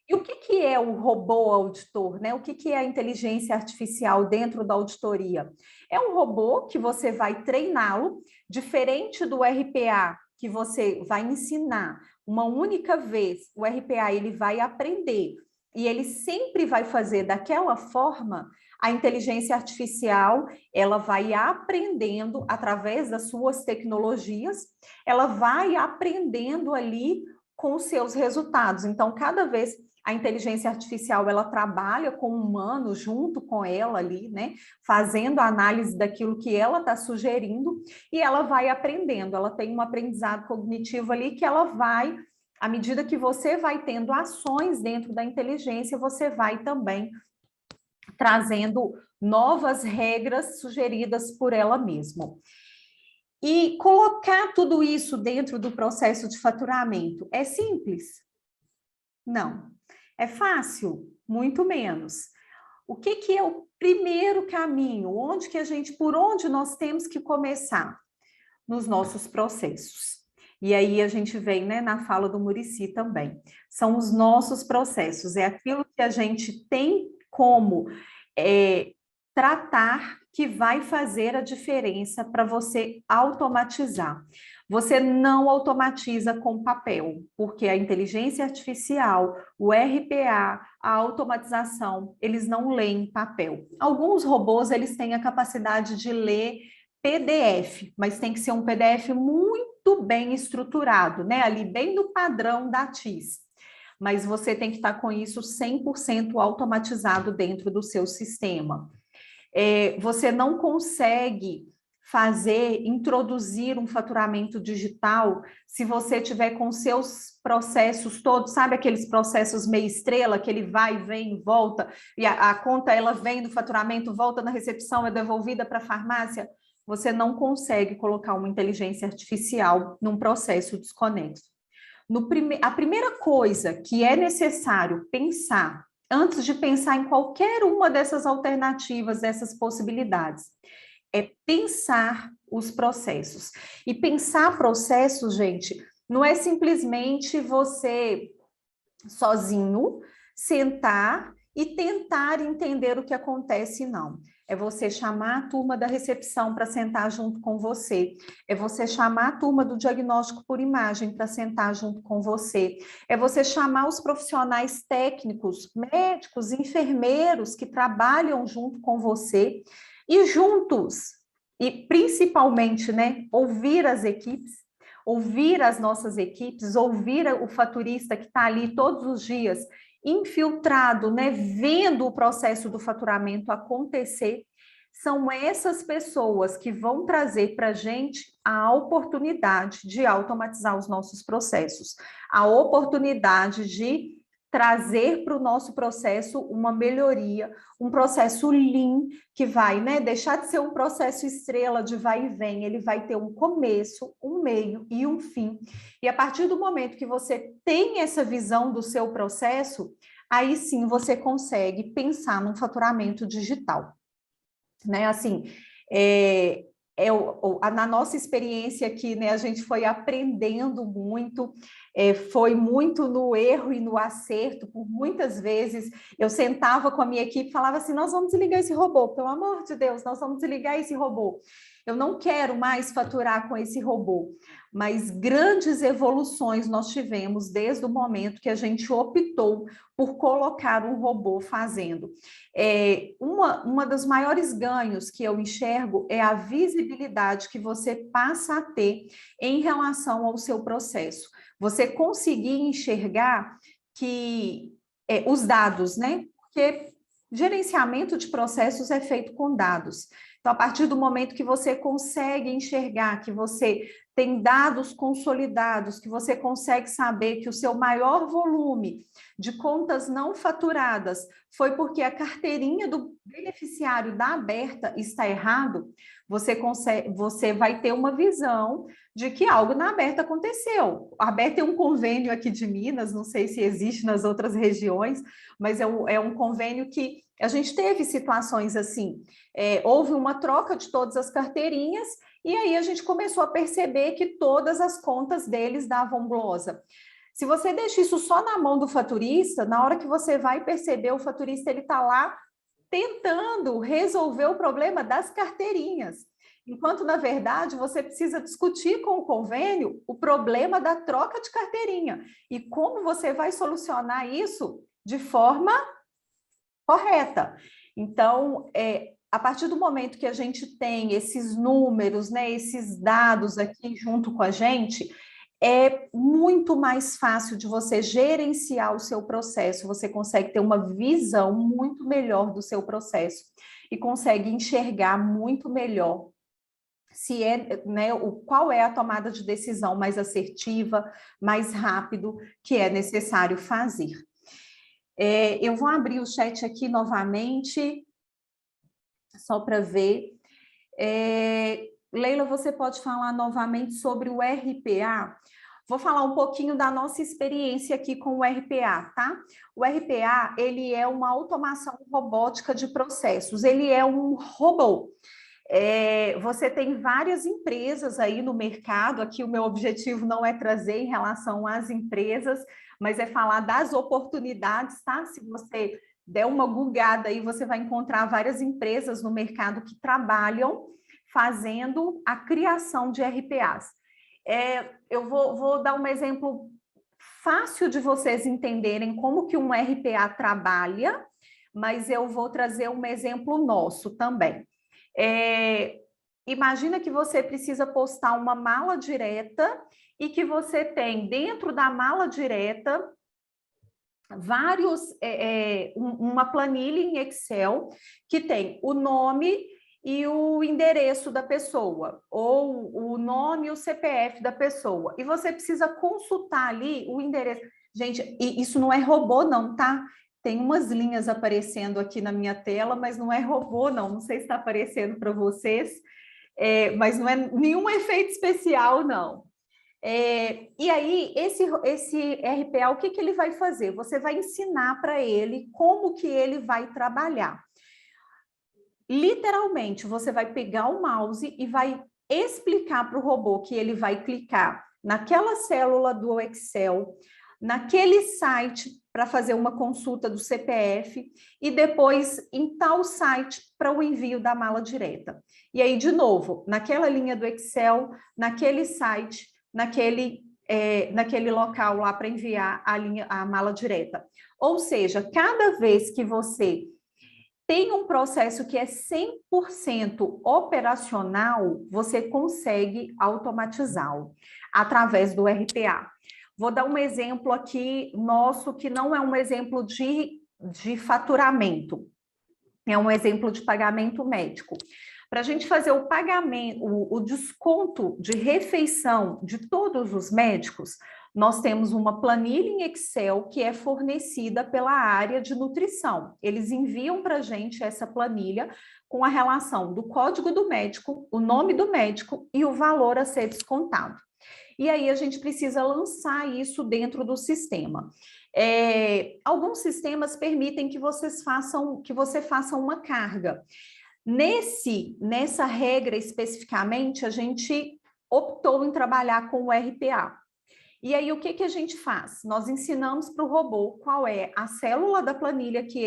E o que é o robô auditor, né? O que é a inteligência artificial dentro da auditoria? É um robô que você vai treiná-lo, diferente do RPA, que você vai ensinar uma única vez. O RPA, ele vai aprender e ele sempre vai fazer daquela forma. A inteligência artificial, ela vai aprendendo através das suas tecnologias, ela vai aprendendo ali com os seus resultados. Então, cada vez a inteligência artificial, ela trabalha com o humano junto com ela ali, né? Fazendo a análise daquilo que ela está sugerindo e ela vai aprendendo. Ela tem um aprendizado cognitivo ali que ela vai, à medida que você vai tendo ações dentro da inteligência, você vai também trazendo novas regras sugeridas por ela mesma. E colocar tudo isso dentro do processo de faturamento é simples? Não. É fácil? Muito menos. O que é o primeiro caminho? Por onde nós temos que começar? Nos nossos processos. E aí a gente vem, né, na fala do Muricy também. São os nossos processos, é aquilo que a gente tem como tratar que vai fazer a diferença para você automatizar. Você não automatiza com papel, porque a inteligência artificial, o RPA, a automatização, eles não leem papel. Alguns robôs, eles têm a capacidade de ler PDF, mas tem que ser um PDF muito bem estruturado, né? Ali bem no padrão da TIS. Mas você tem que estar com isso 100% automatizado dentro do seu sistema. Você não consegue introduzir um faturamento digital se você tiver com seus processos todos, sabe aqueles processos meia estrela, que ele vai, vem, volta, e a conta ela vem do faturamento, volta na recepção, é devolvida para a farmácia? Você não consegue colocar uma inteligência artificial num processo desconexo. A primeira coisa que é necessário pensar, antes de pensar em qualquer uma dessas alternativas, dessas possibilidades, é pensar os processos. E pensar processos, gente, não é simplesmente você sozinho sentar e tentar entender o que acontece, não. É você chamar a turma da recepção para sentar junto com você. É você chamar a turma do diagnóstico por imagem para sentar junto com você. É você chamar os profissionais técnicos, médicos, enfermeiros que trabalham junto com você e juntos, e principalmente, né, ouvir as equipes, ouvir as nossas equipes, ouvir o faturista que está ali todos os dias, infiltrado, né, vendo o processo do faturamento acontecer. São essas pessoas que vão trazer para a gente a oportunidade de automatizar os nossos processos, a oportunidade de trazer para o nosso processo uma melhoria, um processo lean, que vai, né, deixar de ser um processo estrela de vai e vem, ele vai ter um começo, um meio e um fim. E a partir do momento que você tem essa visão do seu processo, aí sim você consegue pensar num faturamento digital. Né, assim, na nossa experiência aqui, né, a gente foi aprendendo muito, foi muito no erro e no acerto. Por muitas vezes eu sentava com a minha equipe e falava assim, nós vamos desligar esse robô, pelo amor de Deus, nós vamos desligar esse robô. Eu não quero mais faturar com esse robô. Mas grandes evoluções nós tivemos desde o momento que a gente optou por colocar um robô fazendo. Uma dos maiores ganhos que eu enxergo é a visibilidade que você passa a ter em relação ao seu processo. Você conseguir enxergar que os dados, né? Porque gerenciamento de processos é feito com dados. Então, a partir do momento que você consegue enxergar, que você tem dados consolidados, que você consegue saber que o seu maior volume de contas não faturadas foi porque a carteirinha do beneficiário da Aberta está errado, você vai ter uma visão de que algo na Aberta aconteceu. A Aberta tem um convênio aqui de Minas, não sei se existe nas outras regiões, mas é um convênio que a gente teve situações assim, houve uma troca de todas as carteirinhas e aí a gente começou a perceber que todas as contas deles davam glosa. Se você deixa isso só na mão do faturista, na hora que você vai perceber, o faturista ele está lá tentando resolver o problema das carteirinhas. Enquanto, na verdade, você precisa discutir com o convênio o problema da troca de carteirinha e como você vai solucionar isso de forma correta. Então, a partir do momento que a gente tem esses números, né, esses dados aqui junto com a gente, é muito mais fácil de você gerenciar o seu processo, você consegue ter uma visão muito melhor do seu processo e consegue enxergar muito melhor se né, qual é a tomada de decisão mais assertiva, mais rápido que é necessário fazer. Eu vou abrir o chat aqui novamente, só para ver. Leila, você pode falar novamente sobre o RPA? Vou falar um pouquinho da nossa experiência aqui com o RPA, tá? O RPA, ele é uma automação robótica de processos, ele é um robô. Você tem várias empresas aí no mercado, aqui o meu objetivo não é trazer em relação às empresas, mas é falar das oportunidades, tá? Se você der uma googada aí, você vai encontrar várias empresas no mercado que trabalham fazendo a criação de RPAs. Eu vou dar um exemplo fácil de vocês entenderem como que um RPA trabalha, mas eu vou trazer um exemplo nosso também. Imagina que você precisa postar uma mala direta e que você tem dentro da mala direta uma planilha em Excel que tem o nome e o endereço da pessoa, ou o nome e o CPF da pessoa. E você precisa consultar ali o endereço. Gente, isso não é robô não, tá? Tem umas linhas aparecendo aqui na minha tela, mas não é robô não. Não sei se está aparecendo para vocês, mas não é nenhum efeito especial, não. E aí, esse RPA, o que ele vai fazer? Você vai ensinar para ele como que ele vai trabalhar. Literalmente, você vai pegar o mouse e vai explicar para o robô que ele vai clicar naquela célula do Excel, naquele site para fazer uma consulta do CPF e depois em tal site para o envio da mala direta. E aí, de novo, naquela linha do Excel, naquele site, naquele local lá para enviar a mala direta. Ou seja, cada vez que você tem um processo que é 100% operacional, você consegue automatizá-lo através do RPA. Vou dar um exemplo aqui nosso, que não é um exemplo de faturamento, é um exemplo de pagamento médico. Para a gente fazer o pagamento, o desconto de refeição de todos os médicos, nós temos uma planilha em Excel que é fornecida pela área de nutrição. Eles enviam para a gente essa planilha com a relação do código do médico, o nome do médico e o valor a ser descontado. E aí a gente precisa lançar isso dentro do sistema. Alguns sistemas permitem que você faça uma carga. Nessa regra especificamente, a gente optou em trabalhar com o RPA. E aí, o que a gente faz? Nós ensinamos para o robô qual é a célula da planilha que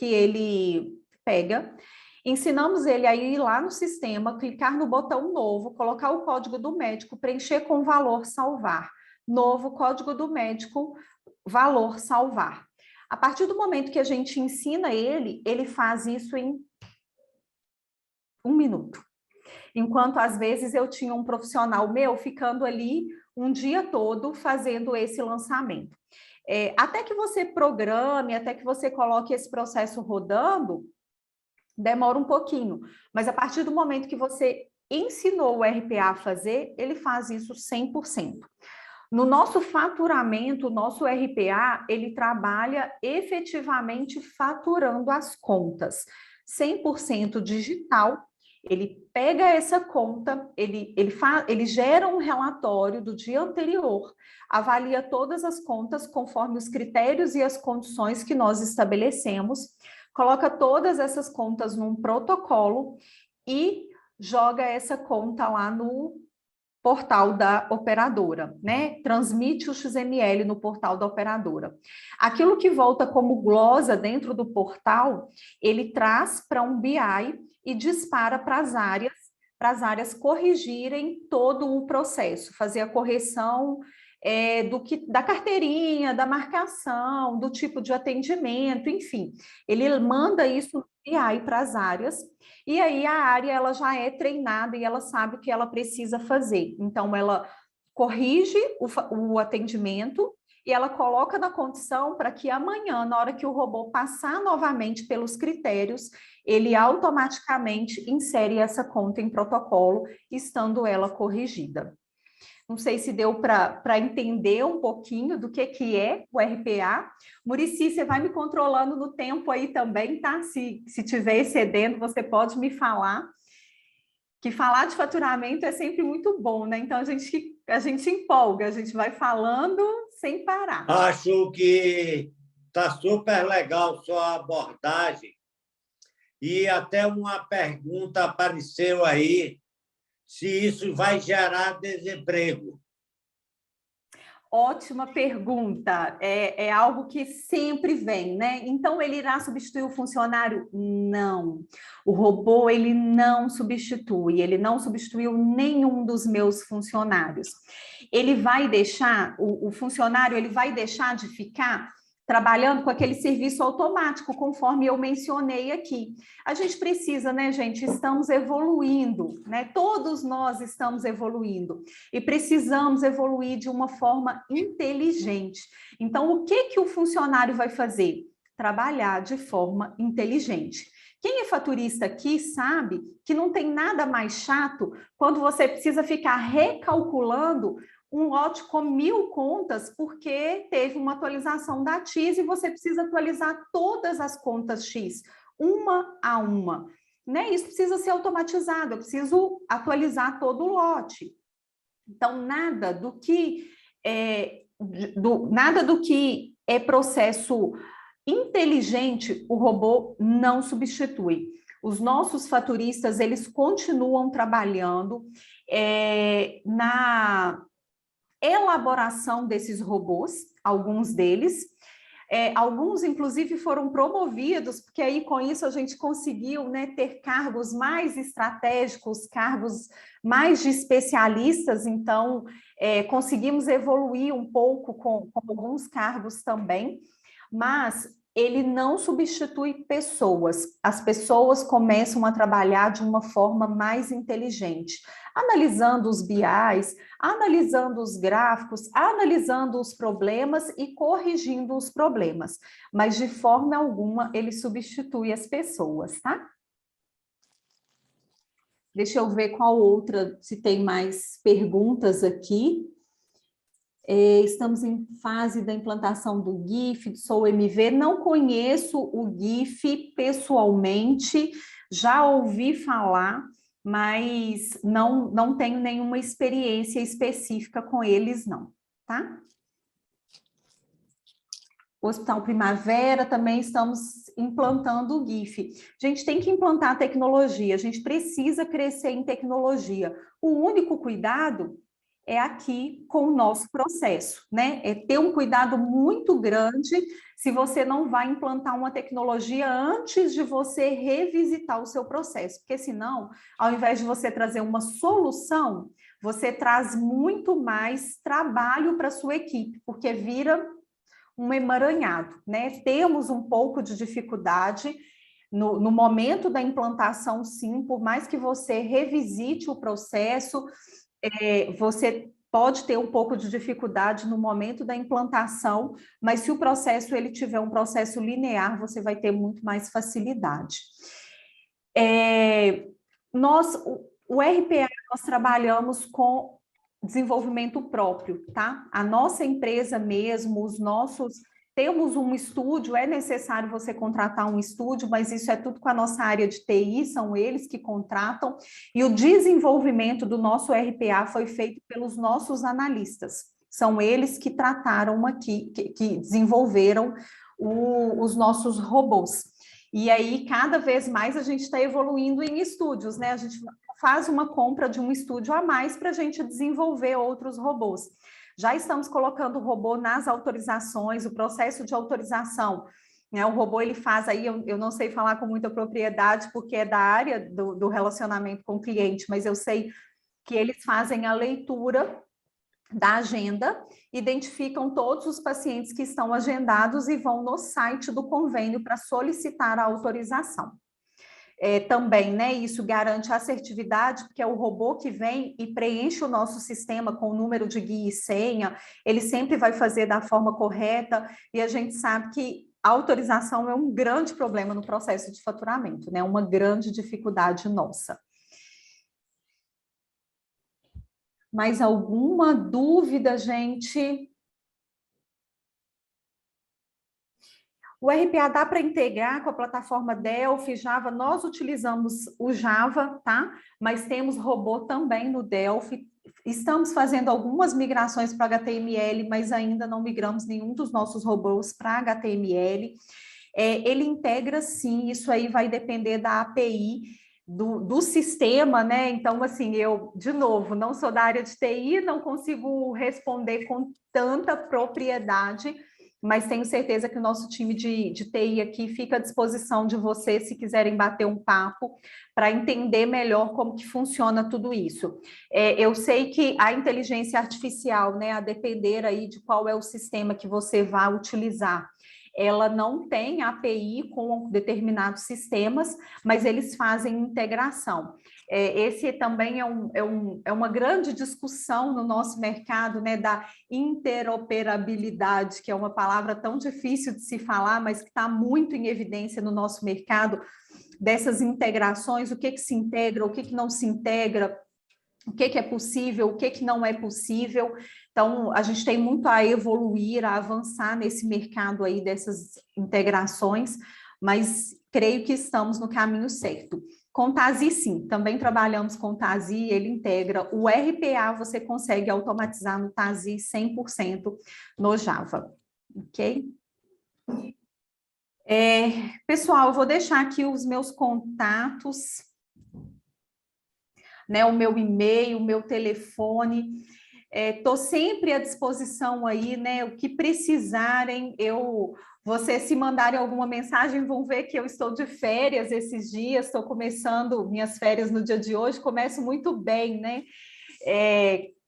ele pega, ensinamos ele a ir lá no sistema, clicar no botão novo, colocar o código do médico, preencher com valor, salvar. Novo código do médico, valor, salvar. A partir do momento que a gente ensina ele faz isso em 1 minuto. Enquanto, às vezes, eu tinha um profissional meu ficando ali um dia todo fazendo esse lançamento. Até que você programe, até que você coloque esse processo rodando, demora um pouquinho. Mas a partir do momento que você ensinou o RPA a fazer, ele faz isso 100%. No nosso faturamento, o nosso RPA, ele trabalha efetivamente faturando as contas. 100% digital. Ele pega essa conta, ele gera um relatório do dia anterior, avalia todas as contas conforme os critérios e as condições que nós estabelecemos, coloca todas essas contas num protocolo e joga essa conta lá no portal da operadora, né? Transmite o XML no portal da operadora. Aquilo que volta como glosa dentro do portal, ele traz para um BI e dispara para as áreas corrigirem todo o processo, fazer a correção da carteirinha, da marcação, do tipo de atendimento, enfim. Ele manda isso no BI para as áreas, e aí a área ela já é treinada e ela sabe o que ela precisa fazer. Então, ela corrige o atendimento e ela coloca na condição para que amanhã, na hora que o robô passar novamente pelos critérios, ele automaticamente insere essa conta em protocolo, estando ela corrigida. Não sei se deu para entender um pouquinho do que é o RPA. Muricy, você vai me controlando no tempo aí também, tá? Se estiver excedendo, você pode me falar. Que falar de faturamento é sempre muito bom, né? Então, a gente empolga, a gente vai falando sem parar. Acho que está super legal sua abordagem. E até uma pergunta apareceu aí, se isso vai gerar desemprego. Ótima pergunta. É algo que sempre vem, né? Então, ele irá substituir o funcionário? Não. O robô, ele não substitui, ele não substituiu nenhum dos meus funcionários. Ele vai deixar, o funcionário, ele vai deixar de ficar trabalhando com aquele serviço automático, conforme eu mencionei aqui. A gente precisa, né, gente? Estamos evoluindo, né? Todos nós estamos evoluindo e precisamos evoluir de uma forma inteligente. Então, o que o funcionário vai fazer? Trabalhar de forma inteligente. Quem é faturista aqui sabe que não tem nada mais chato quando você precisa ficar recalculando um lote com 1000 contas porque teve uma atualização da TIS e você precisa atualizar todas as contas X, uma a uma. Né? Isso precisa ser automatizado, eu preciso atualizar todo o lote. Então, nada do que é processo inteligente, o robô não substitui. Os nossos faturistas, eles continuam trabalhando na elaboração desses robôs, alguns deles. Alguns, inclusive, foram promovidos, porque aí, com isso, a gente conseguiu, né, ter cargos mais estratégicos, cargos mais de especialistas, então, conseguimos evoluir um pouco com alguns cargos também, mas ele não substitui pessoas. As pessoas começam a trabalhar de uma forma mais inteligente, analisando os BIs, analisando os gráficos, analisando os problemas e corrigindo os problemas, mas de forma alguma ele substitui as pessoas, tá? Deixa eu ver qual outra, se tem mais perguntas aqui. Estamos em fase da implantação do GIF, sou MV, não conheço o GIF pessoalmente, já ouvi falar, mas não tenho nenhuma experiência específica com eles, não, tá? O Hospital Primavera também estamos implantando o GIF. A gente tem que implantar a tecnologia, a gente precisa crescer em tecnologia. O único cuidado é aqui com o nosso processo, né? É ter um cuidado muito grande se você não vai implantar uma tecnologia antes de você revisitar o seu processo, porque senão, ao invés de você trazer uma solução, você traz muito mais trabalho para a sua equipe, porque vira um emaranhado, né? Temos um pouco de dificuldade no momento da implantação, sim, por mais que você revisite o processo, você pode ter um pouco de dificuldade no momento da implantação, mas se o processo ele tiver um processo linear, você vai ter muito mais facilidade. O RPA, nós trabalhamos com desenvolvimento próprio, tá? A nossa empresa mesmo, temos um estúdio, é necessário você contratar um estúdio, mas isso é tudo com a nossa área de TI, são eles que contratam, e o desenvolvimento do nosso RPA foi feito pelos nossos analistas, são eles que trataram aqui, que desenvolveram os nossos robôs. E aí, cada vez mais, a gente está evoluindo em estúdios, né? A gente faz uma compra de um estúdio a mais para a gente desenvolver outros robôs. Já estamos colocando o robô nas autorizações, o processo de autorização, né? O robô, ele faz aí, eu não sei falar com muita propriedade, porque é da área do relacionamento com o cliente, mas eu sei que eles fazem a leitura da agenda, identificam todos os pacientes que estão agendados e vão no site do convênio para solicitar a autorização. Também, né, isso garante a assertividade, porque é o robô que vem e preenche o nosso sistema com o número de guia e senha, ele sempre vai fazer da forma correta, e a gente sabe que a autorização é um grande problema no processo de faturamento, né, uma grande dificuldade nossa. Mais alguma dúvida, gente? O RPA dá para integrar com a plataforma Delphi, Java, nós utilizamos o Java, tá? Mas temos robô também no Delphi. Estamos fazendo algumas migrações para HTML, mas ainda não migramos nenhum dos nossos robôs para HTML. Ele integra sim, isso aí vai depender da API, do sistema, né? Então, assim, eu, de novo, não sou da área de TI, não consigo responder com tanta propriedade, mas tenho certeza que o nosso time de TI aqui fica à disposição de vocês, se quiserem bater um papo, para entender melhor como que funciona tudo isso. Eu sei que a inteligência artificial, né, a depender aí de qual é o sistema que você vai utilizar, ela não tem API com determinados sistemas, mas eles fazem integração. Esse também é uma grande discussão no nosso mercado, né, da interoperabilidade, que é uma palavra tão difícil de se falar, mas que está muito em evidência no nosso mercado, dessas integrações, o que se integra, o que não se integra, o que é possível, o que não é possível. Então, a gente tem muito a evoluir, a avançar nesse mercado aí dessas integrações, mas creio que estamos no caminho certo. Com Tazi, sim, também trabalhamos com Tazi, ele integra o RPA, você consegue automatizar no Tazi 100% no Java, ok? Pessoal, eu vou deixar aqui os meus contatos, né, o meu e-mail, o meu telefone, estou sempre à disposição aí, né, o que precisarem, vocês se mandarem alguma mensagem, vão ver que eu estou de férias esses dias, estou começando minhas férias no dia de hoje, começo muito bem, né,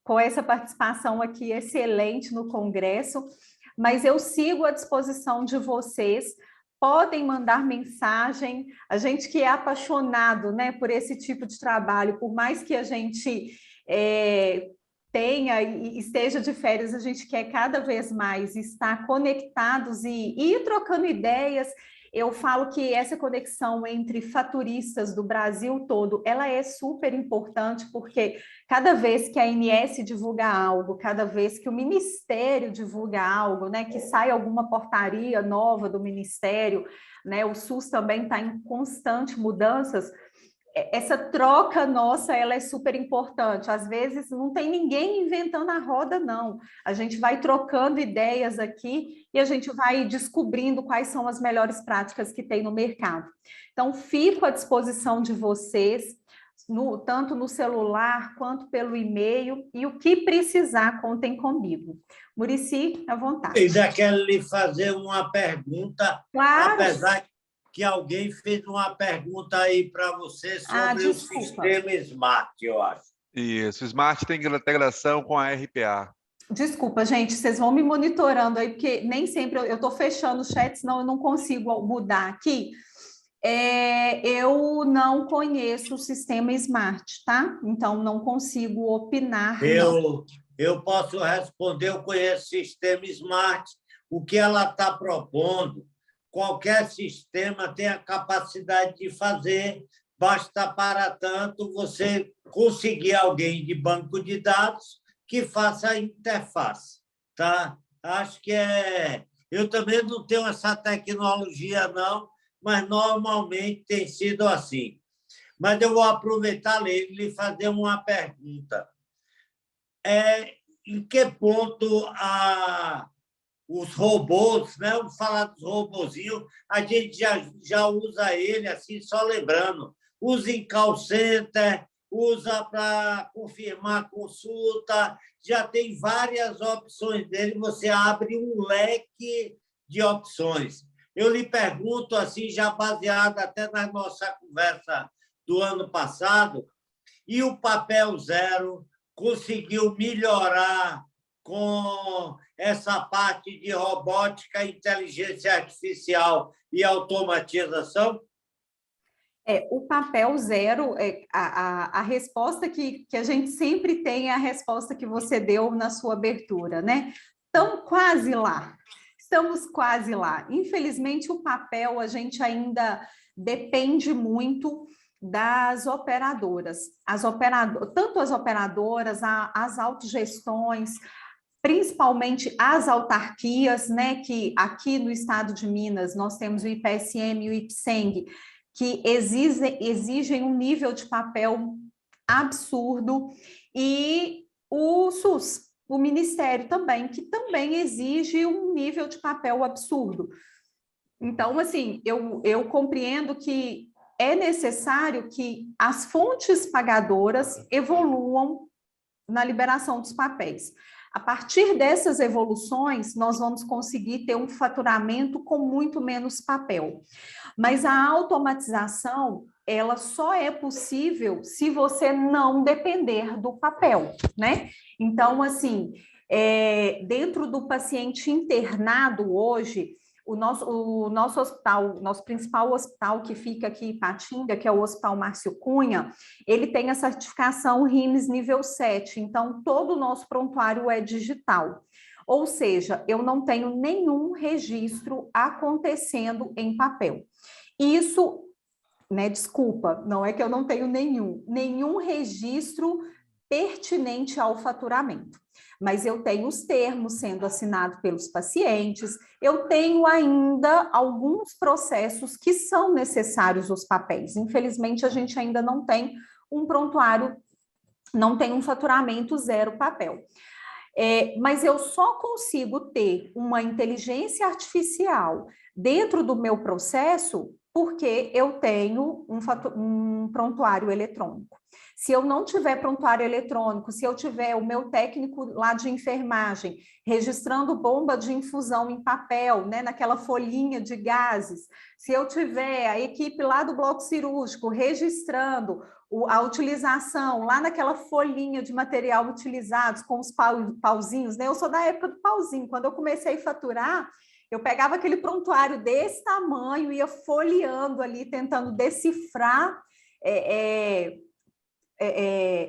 com essa participação aqui excelente no Congresso, mas eu sigo à disposição de vocês. Podem mandar mensagem, a gente que é apaixonado, né, por esse tipo de trabalho, por mais que a gente tenha e esteja de férias, a gente quer cada vez mais estar conectados e ir trocando ideias. Eu falo que essa conexão entre faturistas do Brasil todo, ela é super importante, porque cada vez que a ANS divulga algo, cada vez que o Ministério divulga algo, né, que sai alguma portaria nova do Ministério, né, o SUS também está em constante mudanças, essa troca nossa, ela é super importante. Às vezes não tem ninguém inventando a roda, não. A gente vai trocando ideias aqui e a gente vai descobrindo quais são as melhores práticas que tem no mercado. Então, fico à disposição de vocês, tanto no celular quanto pelo e-mail, e o que precisar, contem comigo. Muricy, à vontade. Eu ainda quero lhe fazer uma pergunta, claro. Apesar que alguém fez uma pergunta aí para você sobre o sistema Smart, eu acho. Isso, o Smart tem integração com a RPA. Desculpa, gente, vocês vão me monitorando aí, porque nem sempre eu estou fechando o chat, senão eu não consigo mudar aqui. Eu não conheço o sistema Smart, tá? Então, não consigo opinar. Eu posso responder, eu conheço o sistema Smart. O que ela está propondo, qualquer sistema tem a capacidade de fazer, basta, para tanto, você conseguir alguém de banco de dados que faça a interface. Tá? Acho que Eu também não tenho essa tecnologia, não, mas normalmente tem sido assim. Mas eu vou aproveitar e lhe fazer uma pergunta. Em que ponto os robôs, né? Vamos falar dos robozinhos, a gente já usa ele, assim, só lembrando, usa em call center, usa para confirmar consulta, já tem várias opções dele, você abre um leque de opções. Eu lhe pergunto, assim, já baseado até na nossa conversa do ano passado, e o papel zero conseguiu melhorar com essa parte de robótica, inteligência artificial e automatização? O papel zero, a resposta que a gente sempre tem é a resposta que você deu na sua abertura, né? Estamos quase lá. Infelizmente, o papel, a gente ainda depende muito das operadoras. Tanto as operadoras, as autogestões, principalmente as autarquias, né, que aqui no estado de Minas nós temos o IPSM e o IPSENG, que exigem um nível de papel absurdo, e o SUS, o Ministério também, que também exige um nível de papel absurdo. Então, assim, eu compreendo que é necessário que as fontes pagadoras evoluam na liberação dos papéis. A partir dessas evoluções, nós vamos conseguir ter um faturamento com muito menos papel. Mas a automatização, ela só é possível se você não depender do papel, né? Então, assim, dentro do paciente internado hoje, o nosso hospital, nosso principal hospital que fica aqui em Ipatinga, que é o Hospital Márcio Cunha, ele tem a certificação RIMS nível 7, então todo o nosso prontuário é digital. Ou seja, eu não tenho nenhum registro acontecendo em papel. Isso, né, desculpa, não é que eu não tenho nenhum registro pertinente ao faturamento. Mas eu tenho os termos sendo assinados pelos pacientes, eu tenho ainda alguns processos que são necessários os papéis. Infelizmente, a gente ainda não tem um prontuário, não tem um faturamento zero papel. Mas eu só consigo ter uma inteligência artificial dentro do meu processo porque eu tenho um prontuário eletrônico. Se eu não tiver prontuário eletrônico, se eu tiver o meu técnico lá de enfermagem registrando bomba de infusão em papel, né, naquela folhinha de gases, se eu tiver a equipe lá do bloco cirúrgico registrando a utilização lá naquela folhinha de material utilizados com os pauzinhos, né? Eu sou da época do pauzinho. Quando eu comecei a faturar, eu pegava aquele prontuário desse tamanho, ia folheando ali, tentando decifrar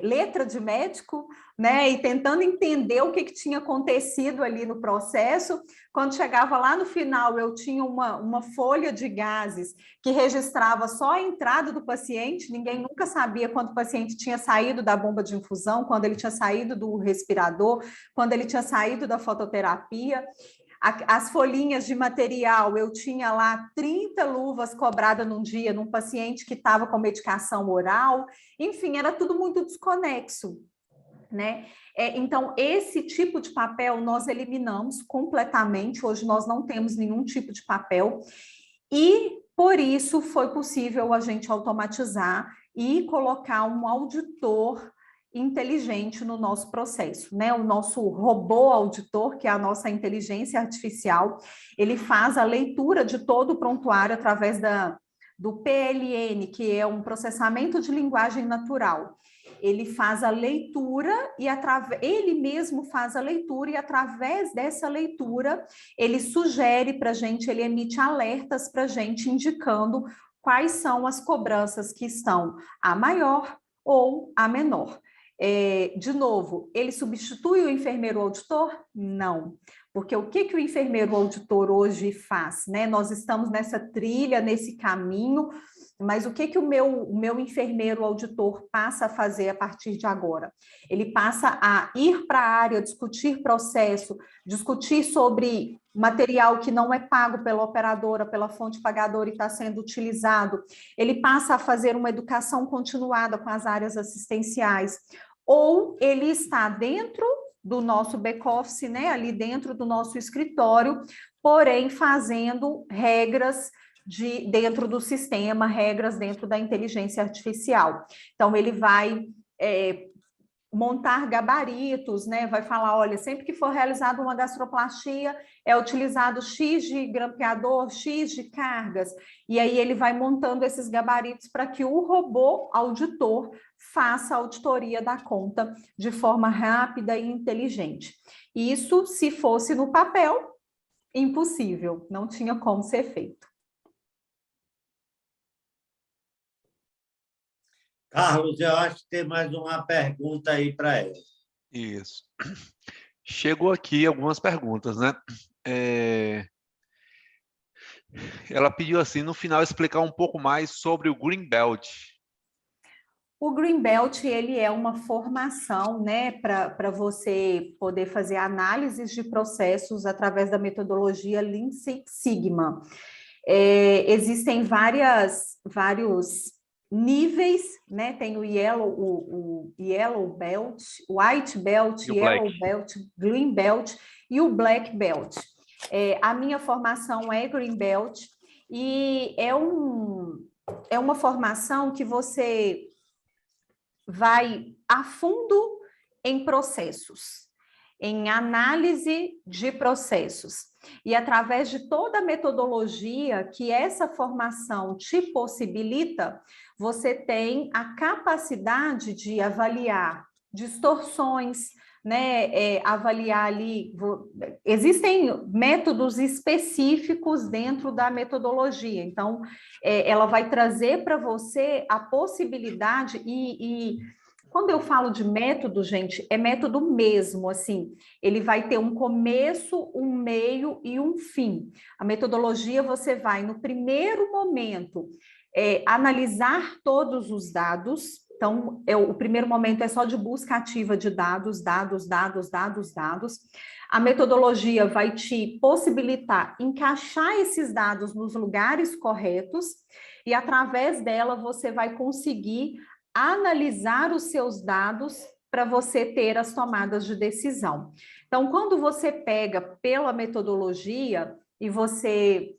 letra de médico, né, e tentando entender o que tinha acontecido ali no processo. Quando chegava lá no final, eu tinha uma folha de gases que registrava só a entrada do paciente, ninguém nunca sabia quando o paciente tinha saído da bomba de infusão, quando ele tinha saído do respirador, quando ele tinha saído da fototerapia. As folhinhas de material, eu tinha lá 30 luvas cobradas num dia num paciente que estava com medicação oral, enfim, era tudo muito desconexo, né? Então, esse tipo de papel nós eliminamos completamente, hoje nós não temos nenhum tipo de papel, e por isso foi possível a gente automatizar e colocar um auditor inteligente no nosso processo, né? O nosso robô auditor, que é a nossa inteligência artificial, ele faz a leitura de todo o prontuário através do PLN, que é um processamento de linguagem natural. Ele faz a leitura e ele mesmo faz a leitura e através dessa leitura ele sugere para a gente, ele emite alertas para a gente indicando quais são as cobranças que estão a maior ou a menor. De novo, ele substitui o enfermeiro auditor? Não. Porque o que o enfermeiro auditor hoje faz, né? Nós estamos nessa trilha, nesse caminho, mas o que o meu enfermeiro auditor passa a fazer a partir de agora? Ele passa a ir para a área, discutir processo, discutir sobre material que não é pago pela operadora, pela fonte pagadora e está sendo utilizado. Ele passa a fazer uma educação continuada com as áreas assistenciais. Ou ele está dentro do nosso back-office, né, ali dentro do nosso escritório, porém fazendo regras dentro do sistema, regras dentro da inteligência artificial. Então, ele vai montar gabaritos, né? Vai falar, olha, sempre que for realizada uma gastroplastia, é utilizado X de grampeador, X de cargas, e aí ele vai montando esses gabaritos para que o robô auditor faça a auditoria da conta de forma rápida e inteligente. Isso, se fosse no papel, impossível, não tinha como ser feito. Carlos, eu acho que tem mais uma pergunta aí para ela. Isso. Chegou aqui algumas perguntas, né? Ela pediu assim, no final, explicar um pouco mais sobre o Green Belt. O Green Belt, ele é uma formação, né, para você poder fazer análises de processos através da metodologia Lean Six Sigma. Existem vários níveis, né? Tem o Yellow Belt, White Belt, Yellow Belt, Green Belt e o Black Belt. A minha formação é Green Belt e é um é uma formação que você vai a fundo em processos, em análise de processos. E através de toda a metodologia que essa formação te possibilita, você tem a capacidade de avaliar distorções, né? Avaliar ali. Existem métodos específicos dentro da metodologia, então, ela vai trazer para você a possibilidade e quando eu falo de método, gente, é método mesmo, assim, ele vai ter um começo, um meio e um fim. A metodologia, você vai, no primeiro momento, analisar todos os dados. Então, o primeiro momento é só de busca ativa de dados. A metodologia vai te possibilitar encaixar esses dados nos lugares corretos e, através dela, você vai conseguir analisar os seus dados para você ter as tomadas de decisão. Então, quando você pega pela metodologia e você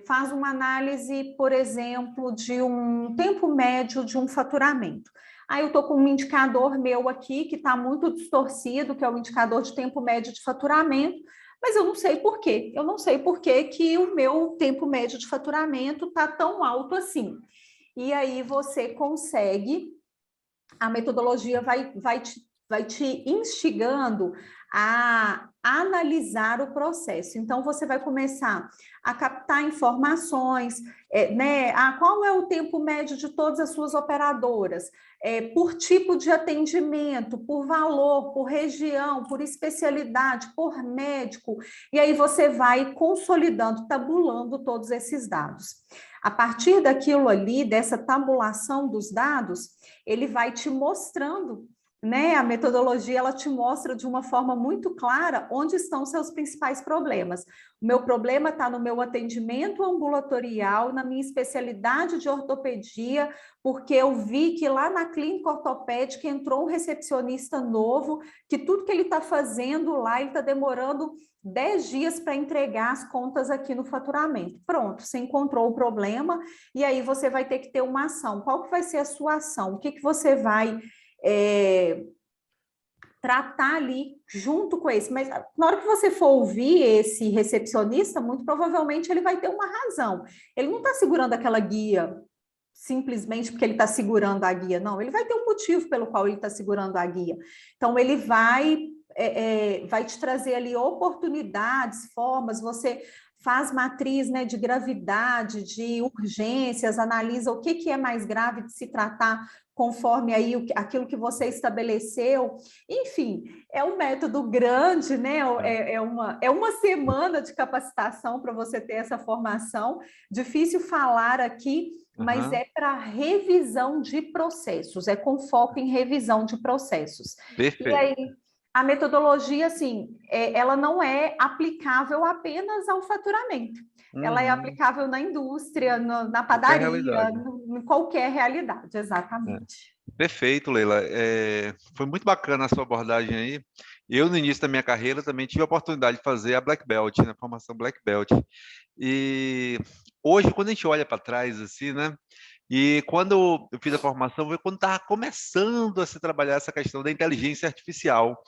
faz uma análise, por exemplo, de um tempo médio de um faturamento. Aí eu estou com um indicador meu aqui que está muito distorcido, que é o indicador de tempo médio de faturamento, mas eu não sei por quê. Eu não sei por que que o meu tempo médio de faturamento está tão alto assim. E aí você consegue, a metodologia vai te instigando a analisar o processo. Então, você vai começar a captar informações, né? Qual é o tempo médio de todas as suas operadoras? Por tipo de atendimento, por valor, por região, por especialidade, por médico. E aí você vai consolidando, tabulando todos esses dados. A partir daquilo ali, dessa tabulação dos dados, ele vai te mostrando, né? A metodologia, ela te mostra de uma forma muito clara onde estão seus principais problemas. O meu problema está no meu atendimento ambulatorial, na minha especialidade de ortopedia, porque eu vi que lá na clínica ortopédica entrou um recepcionista novo, que tudo que ele está fazendo lá, ele está demorando 10 dias para entregar as contas aqui no faturamento. Pronto, você encontrou o problema e aí você vai ter que ter uma ação. Qual que vai ser a sua ação? O que você vai tratar ali junto com esse? Mas na hora que você for ouvir esse recepcionista, muito provavelmente ele vai ter uma razão. Ele não está segurando aquela guia simplesmente porque ele está segurando a guia, não. Ele vai ter um motivo pelo qual ele está segurando a guia. Então, ele vai te trazer ali oportunidades, formas, você faz matriz, né, de gravidade, de urgências, analisa o que é mais grave de se tratar conforme aí aquilo que você estabeleceu. Enfim, é um método grande, né? É uma semana de capacitação para você ter essa formação. Difícil falar aqui, mas é para revisão de processos, é com foco em revisão de processos. Perfeito. E aí, a metodologia, assim, ela não é aplicável apenas ao faturamento. Ela é aplicável na indústria, na padaria, em qualquer realidade, exatamente. Perfeito, Leila. Foi muito bacana a sua abordagem aí. Eu, no início da minha carreira, também tive a oportunidade de fazer a Black Belt, né, a formação Black Belt. E hoje, quando a gente olha para trás, assim, né? E quando eu fiz a formação, foi quando estava começando a se trabalhar essa questão da inteligência artificial.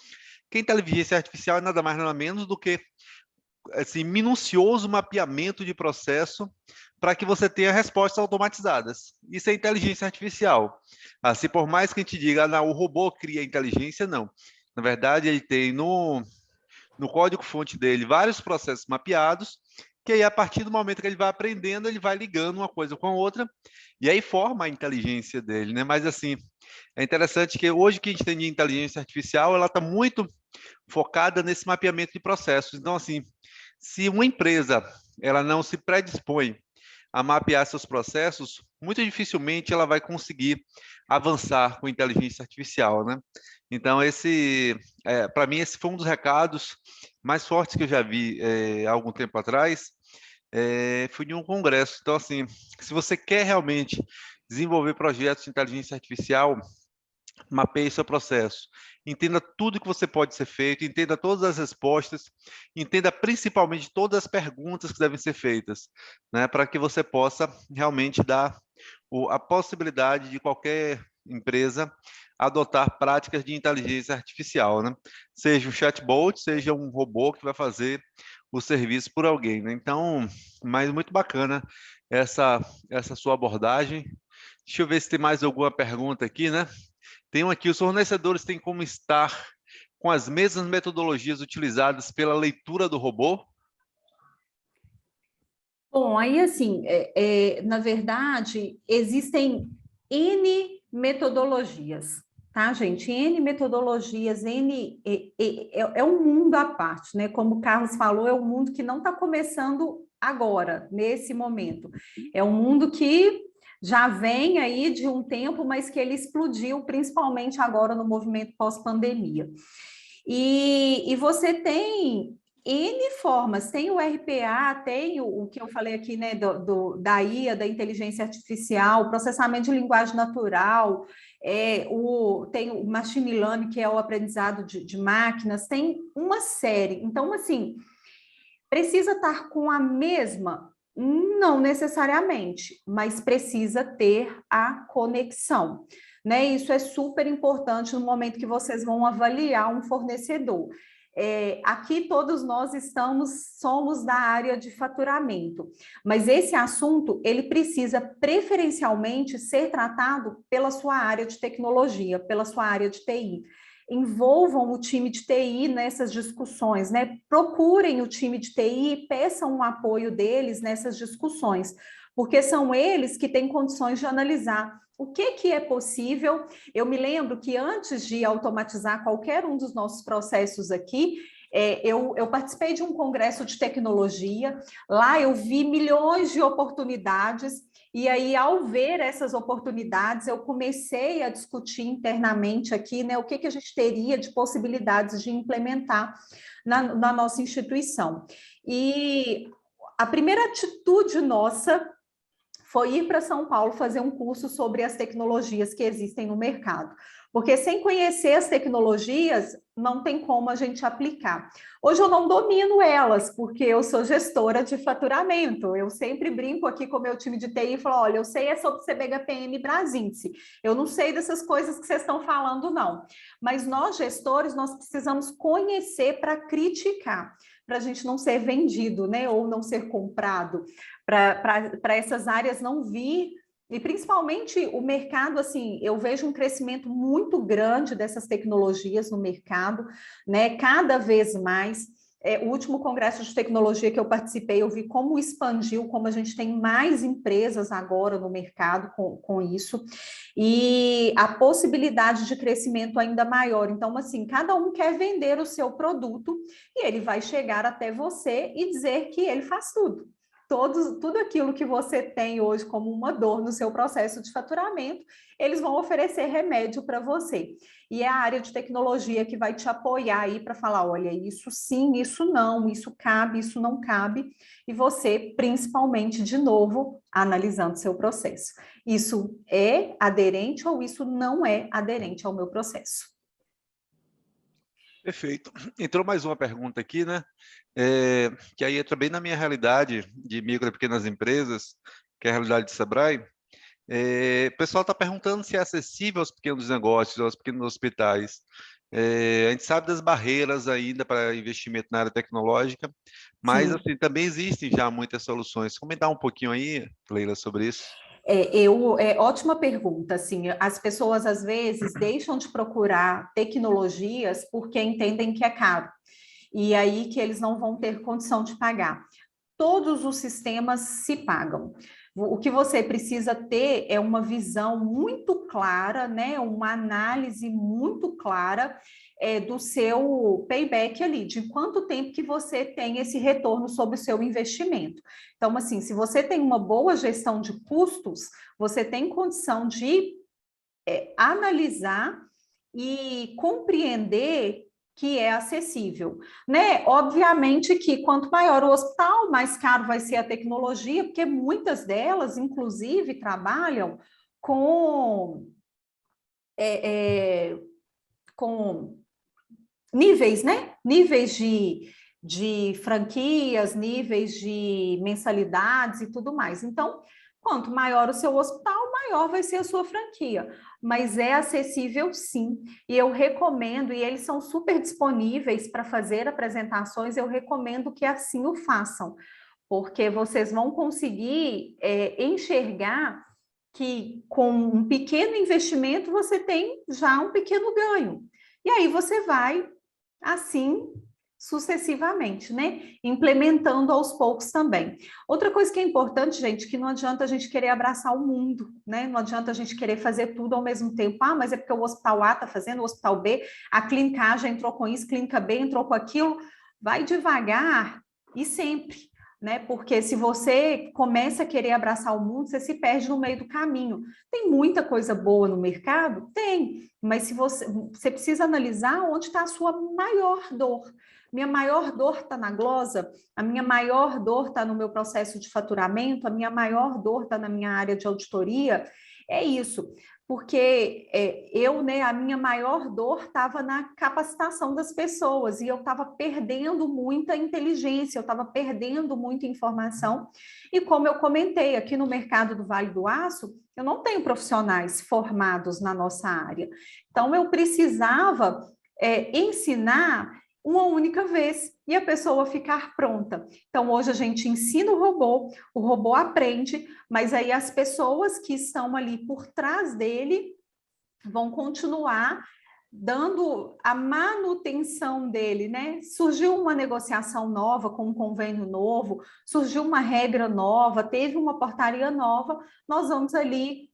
Que a inteligência artificial é nada mais nada menos do que assim, minucioso mapeamento de processo para que você tenha respostas automatizadas. Isso é inteligência artificial. Assim, por mais que a gente diga, não, o robô cria inteligência, não. Na verdade, ele tem no código-fonte dele vários processos mapeados, que aí, a partir do momento que ele vai aprendendo, ele vai ligando uma coisa com a outra, e aí forma a inteligência dele, né? Mas, assim, é interessante que hoje que a gente tem de inteligência artificial, ela está muito focada nesse mapeamento de processos. Então, assim, se uma empresa ela não se predispõe a mapear seus processos, muito dificilmente ela vai conseguir avançar com inteligência artificial, né? Então, para mim, esse foi um dos recados mais fortes que eu já vi há algum tempo atrás, foi de um congresso. Então, assim, se você quer realmente desenvolver projetos de inteligência artificial, mapeie seu processo, entenda tudo que você pode ser feito, entenda todas as respostas, entenda principalmente todas as perguntas que devem ser feitas, né, para que você possa realmente dar a possibilidade de qualquer empresa adotar práticas de inteligência artificial, né? Seja um chatbot, seja um robô que vai fazer o serviço por alguém, né? Então, mas muito bacana essa sua abordagem. Deixa eu ver se tem mais alguma pergunta aqui, né? Tem um aqui, os fornecedores têm como estar com as mesmas metodologias utilizadas pela leitura do robô? Bom, aí assim, na verdade, existem N metodologias, tá, gente? N metodologias, é um mundo à parte, né? Como o Carlos falou, é um mundo que não está começando agora, nesse momento. É um mundo que já vem aí de um tempo, mas que ele explodiu, principalmente agora no movimento pós-pandemia. E você tem N formas, tem o RPA, tem o que eu falei aqui, né, da IA, da inteligência artificial, processamento de linguagem natural, tem o machine learning, que é o aprendizado de máquinas, tem uma série. Então, assim, precisa estar com a mesma? Não necessariamente, mas precisa ter a conexão, né? Isso é super importante no momento que vocês vão avaliar um fornecedor. Aqui todos nós somos da área de faturamento, mas esse assunto ele precisa preferencialmente ser tratado pela sua área de tecnologia, pela sua área de TI. Envolvam o time de TI nessas discussões, né? Procurem o time de TI e peçam o apoio deles nessas discussões, porque são eles que têm condições de analisar o que é possível. Eu me lembro que antes de automatizar qualquer um dos nossos processos aqui, eu participei de um congresso de tecnologia, lá eu vi milhões de oportunidades, e aí, ao ver essas oportunidades, eu comecei a discutir internamente aqui, né, o que a gente teria de possibilidades de implementar na nossa instituição. E a primeira atitude nossa foi ir para São Paulo fazer um curso sobre as tecnologias que existem no mercado. Porque sem conhecer as tecnologias, não tem como a gente aplicar. Hoje eu não domino elas, porque eu sou gestora de faturamento. Eu sempre brinco aqui com o meu time de TI e falo, olha, eu sei é sobre CBHPM Brasince. Eu não sei dessas coisas que vocês estão falando, não. Mas nós, gestores, nós precisamos conhecer para criticar, para a gente não ser vendido, né? Ou não ser comprado, para essas áreas não vir. E principalmente o mercado, assim, eu vejo um crescimento muito grande dessas tecnologias no mercado, né? Cada vez mais. O último congresso de tecnologia que eu participei, eu vi como expandiu, como a gente tem mais empresas agora no mercado com isso, e a possibilidade de crescimento ainda maior. Então, assim, cada um quer vender o seu produto e ele vai chegar até você e dizer que ele faz tudo. Tudo aquilo que você tem hoje como uma dor no seu processo de faturamento, eles vão oferecer remédio para você. E é a área de tecnologia que vai te apoiar aí para falar, olha, isso sim, isso não, isso cabe, isso não cabe, e você, principalmente, de novo, analisando seu processo. Isso é aderente ou isso não é aderente ao meu processo? Perfeito. Entrou mais uma pergunta aqui, né? Que aí entra bem na minha realidade de micro e pequenas empresas, que é a realidade de Sebrae. O pessoal está perguntando se é acessível aos pequenos negócios, aos pequenos hospitais. A gente sabe das barreiras ainda para investimento na área tecnológica, mas Sim. assim, também existem já muitas soluções. Comentar um pouquinho aí, Leila, sobre isso. Ótima pergunta, assim, as pessoas às vezes deixam de procurar tecnologias porque entendem que é caro, e aí que eles não vão ter condição de pagar. Todos os sistemas se pagam. O que você precisa ter é uma visão muito clara, né? Uma análise muito clara do seu payback ali, de quanto tempo que você tem esse retorno sobre o seu investimento. Então, assim, se você tem uma boa gestão de custos, você tem condição de analisar e compreender que é acessível, né? Obviamente que quanto maior o hospital, mais caro vai ser a tecnologia, porque muitas delas, inclusive, trabalham com com níveis, né? Níveis de franquias, níveis de mensalidades e tudo mais. Então, quanto maior o seu hospital, maior vai ser a sua franquia. Mas é acessível, sim. E eu recomendo, e eles são super disponíveis para fazer apresentações, eu recomendo que assim o façam, porque vocês vão conseguir enxergar que com um pequeno investimento você tem já um pequeno ganho. E aí você vai, assim, sucessivamente, né? Implementando aos poucos também. Outra coisa que é importante, gente, que não adianta a gente querer abraçar o mundo, né? Não adianta a gente querer fazer tudo ao mesmo tempo. Ah, mas é porque o hospital A está fazendo, o hospital B, a clínica A já entrou com isso, a clínica B entrou com aquilo. Vai devagar e sempre, né? Porque se você começa a querer abraçar o mundo, você se perde no meio do caminho. Tem muita coisa boa no mercado? Tem, mas se você precisa analisar onde está a sua maior dor. Minha maior dor está na glosa, a minha maior dor está no meu processo de faturamento, a minha maior dor está na minha área de auditoria. É isso, porque né, a minha maior dor estava na capacitação das pessoas e eu estava perdendo muita inteligência, eu estava perdendo muita informação. E como eu comentei, aqui no mercado do Vale do Aço, eu não tenho profissionais formados na nossa área. Então, eu precisava ensinar uma única vez e a pessoa ficar pronta. Então, hoje a gente ensina o robô aprende, mas aí as pessoas que estão ali por trás dele vão continuar dando a manutenção dele, né? Surgiu uma negociação nova com um convênio novo, surgiu uma regra nova, teve uma portaria nova, nós vamos ali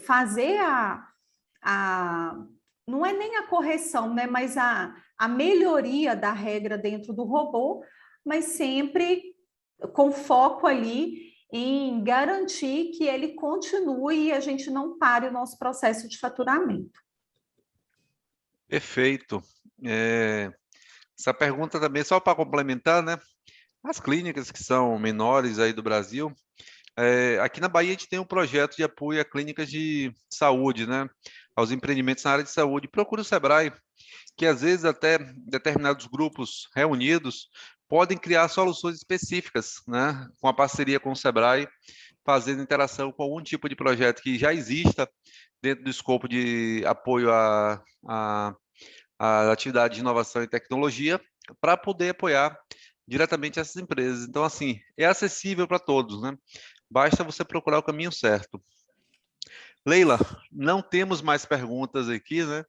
fazer não é nem a correção, né? Mas a melhoria da regra dentro do robô, mas sempre com foco ali em garantir que ele continue e a gente não pare o nosso processo de faturamento. Perfeito. Essa pergunta também, só para complementar, né? As clínicas que são menores aí do Brasil, aqui na Bahia a gente tem um projeto de apoio a clínicas de saúde, né? Aos empreendimentos na área de saúde. Procure o Sebrae, que às vezes até determinados grupos reunidos podem criar soluções específicas, né? Com a parceria com o Sebrae, fazendo interação com algum tipo de projeto que já exista dentro do escopo de apoio a atividade de inovação e tecnologia, para poder apoiar diretamente essas empresas. Então, assim, é acessível para todos, né? Basta você procurar o caminho certo. Leila, não temos mais perguntas aqui, né?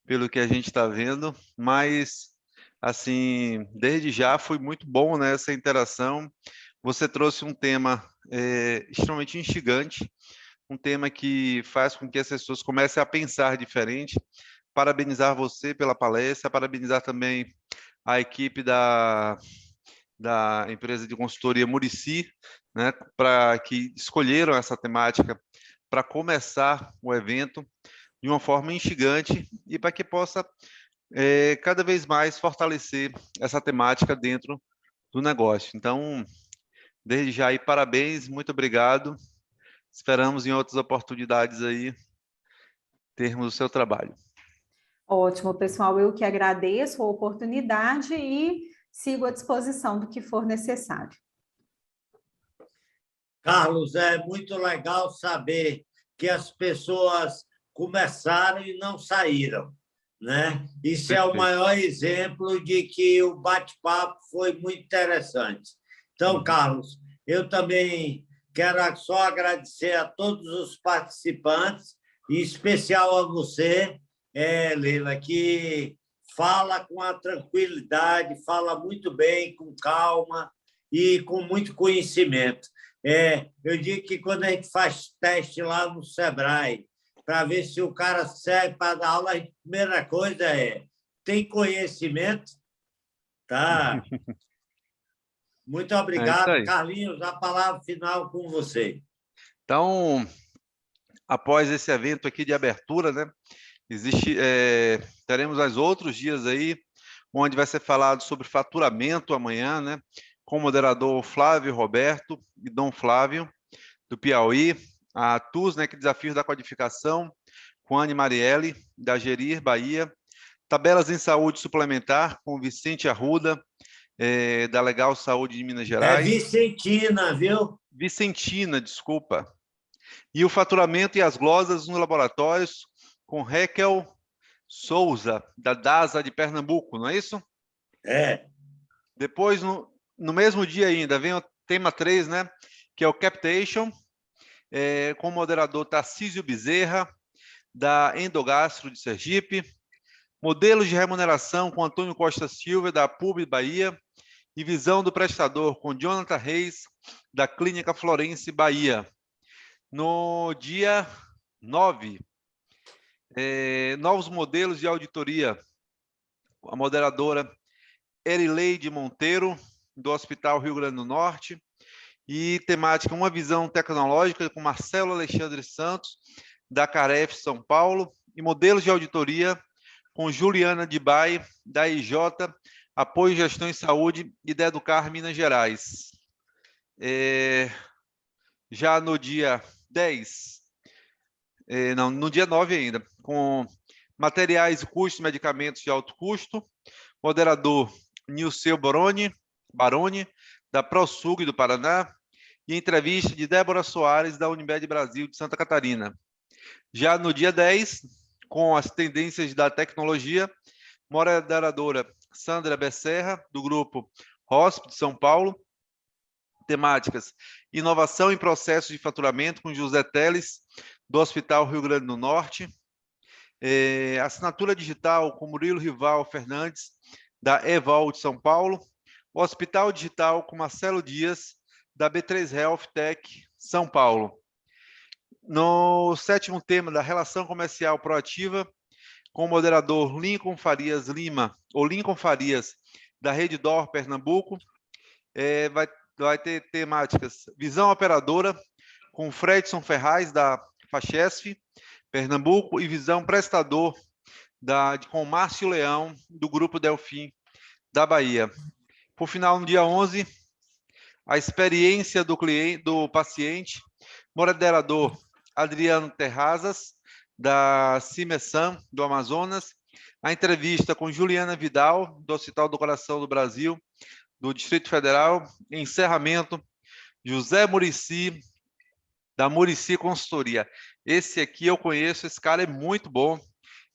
Pelo que a gente está vendo, mas, assim, desde já foi muito bom, né, essa interação. Você trouxe um tema extremamente instigante, um tema que faz com que as pessoas comecem a pensar diferente. Parabenizar você pela palestra, parabenizar também a equipe da empresa de consultoria Murici, né, para que escolheram essa temática para começar o evento de uma forma instigante e para que possa cada vez mais fortalecer essa temática dentro do negócio. Então, desde já aí, parabéns, muito obrigado. Esperamos em outras oportunidades aí termos o seu trabalho. Ótimo, pessoal. Eu que agradeço a oportunidade e sigo à disposição do que for necessário. Carlos, é muito legal saber que as pessoas começaram e não saíram, né? Isso é o maior exemplo de que o bate-papo foi muito interessante. Então, Carlos, eu também quero só agradecer a todos os participantes, em especial a você, Leila, que fala com a tranquilidade, fala muito bem, com calma e com muito conhecimento. Eu digo que quando a gente faz teste lá no Sebrae, para ver se o cara serve para dar aula, a primeira coisa tem conhecimento? Tá. Muito obrigado, Carlinhos. A palavra final com você. Então, após esse evento aqui de abertura, né, teremos mais outros dias aí, onde vai ser falado sobre faturamento amanhã, né, com o moderador Flávio Roberto e Dom Flávio, do Piauí, a TUS, né, que Desafios da Codificação, com Anne Marielle, da Gerir, Bahia. Tabelas em Saúde Suplementar, com Vicente Arruda, da Legal Saúde de Minas Gerais. Vicentina, viu? Vicentina, desculpa. E o faturamento e as glosas nos laboratórios, com Raquel Souza, da DASA de Pernambuco, não é isso? Depois, no mesmo dia ainda, vem o tema 3, né? Que é o Captation, com o moderador Tarcísio Bezerra, da Endogastro de Sergipe. Modelos de remuneração com Antônio Costa Silva, da PUB Bahia. E visão do prestador com Jonathan Reis, da Clínica Florense Bahia. No dia 9, novos modelos de auditoria. A moderadora Erileide Monteiro, do Hospital Rio Grande do Norte. E temática, uma visão tecnológica, com Marcelo Alexandre Santos, da Caref São Paulo. E modelos de auditoria com Juliana Dibay, da IJ, Apoio e Gestão em Saúde, e da Educar Minas Gerais. Já no dia 10, não, no dia 9 ainda, com materiais e custos, medicamentos de alto custo, moderador Nilceu Baroni, da ProSug do Paraná, e entrevista de Débora Soares, da Unimed Brasil de Santa Catarina. Já no dia 10, com as tendências da tecnologia, moderadora Sandra Becerra, do grupo HOSP de São Paulo. Temáticas: inovação em processo de faturamento, com José Teles, do Hospital Rio Grande do Norte. Assinatura digital com Murilo Rival Fernandes, da Eval de São Paulo. Hospital Digital com Marcelo Dias, da B3 Health Tech, São Paulo. No 7º tema, da relação comercial proativa, com o moderador Lincoln Farias Lima, ou Lincoln Farias, da Redditor Pernambuco. Vai ter temáticas: visão operadora, com Fredson Ferraz, da Fachesf, Pernambuco, e visão prestador, com Márcio Leão, do Grupo Delfim, da Bahia. Por final, no dia 11, a experiência do paciente, moderador Adriano Terrazas, da Cimesan, do Amazonas. A entrevista com Juliana Vidal, do Hospital do Coração do Brasil, do Distrito Federal. Encerramento, José Muricy, da Muricy Consultoria. Esse aqui eu conheço, esse cara é muito bom.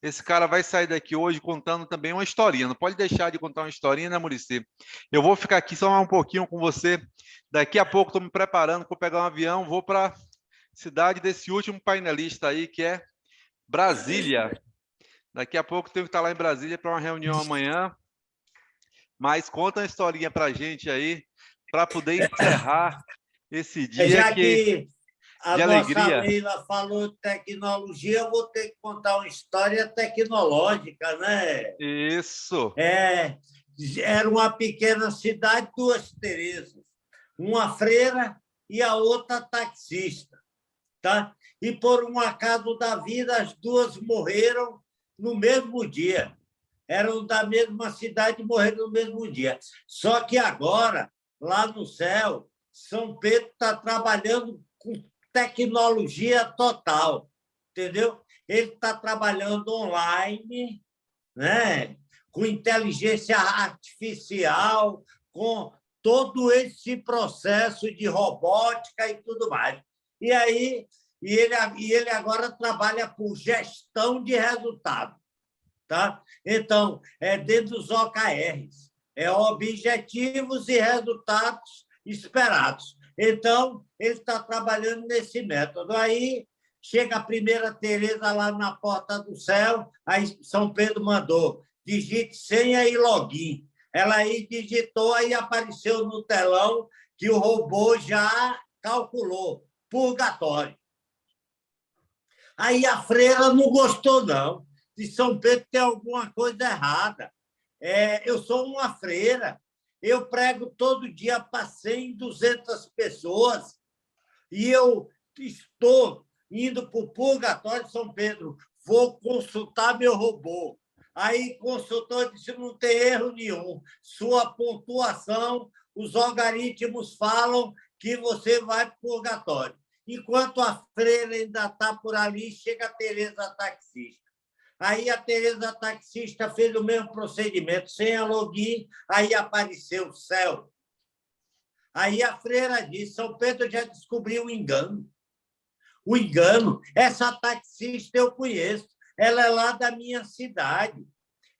Esse cara vai sair daqui hoje contando também uma historinha. Não pode deixar de contar uma historinha, né, Muricy? Eu vou ficar aqui só um pouquinho com você. Daqui a pouco estou me preparando para pegar um avião, vou para a cidade desse último painelista aí, que é Brasília. Daqui a pouco tenho que estar lá em Brasília para uma reunião amanhã. Mas conta uma historinha para a gente aí, para poder encerrar esse dia Já que a de nossa alegria. Leila falou de tecnologia, eu vou ter que contar uma história tecnológica, né? Isso. Era uma pequena cidade, 2 Terezas, uma freira e a outra taxista, tá? E por um acaso da vida, as duas morreram no mesmo dia. Eram da mesma cidade e morreram no mesmo dia. Só que agora, lá no céu, São Pedro está trabalhando com tecnologia total, entendeu? Ele está trabalhando online, né? Com inteligência artificial, com todo esse processo de robótica e tudo mais. E aí, ele agora trabalha por gestão de resultado, tá? Então, é dentro dos OKRs, objetivos e resultados esperados. Então, ele está trabalhando nesse método. Aí, chega a primeira Tereza lá na porta do céu, aí São Pedro mandou: digite senha e login. Ela aí digitou, aí apareceu no telão que o robô já calculou: purgatório. Aí a freira não gostou, não. De São Pedro tem alguma coisa errada. Eu sou uma freira, eu prego todo dia para 100, 200 pessoas e eu estou indo para o purgatório de São Pedro, vou consultar meu robô. Aí consultou e disse: não tem erro nenhum, sua pontuação, os algoritmos falam que você vai para o purgatório. Enquanto a freira ainda está por ali, chega a Tereza taxista. Aí a Tereza taxista fez o mesmo procedimento, sem a login, aí apareceu o céu. Aí a freira disse, São Pedro já descobriu o engano. O engano, essa taxista eu conheço, ela é lá da minha cidade.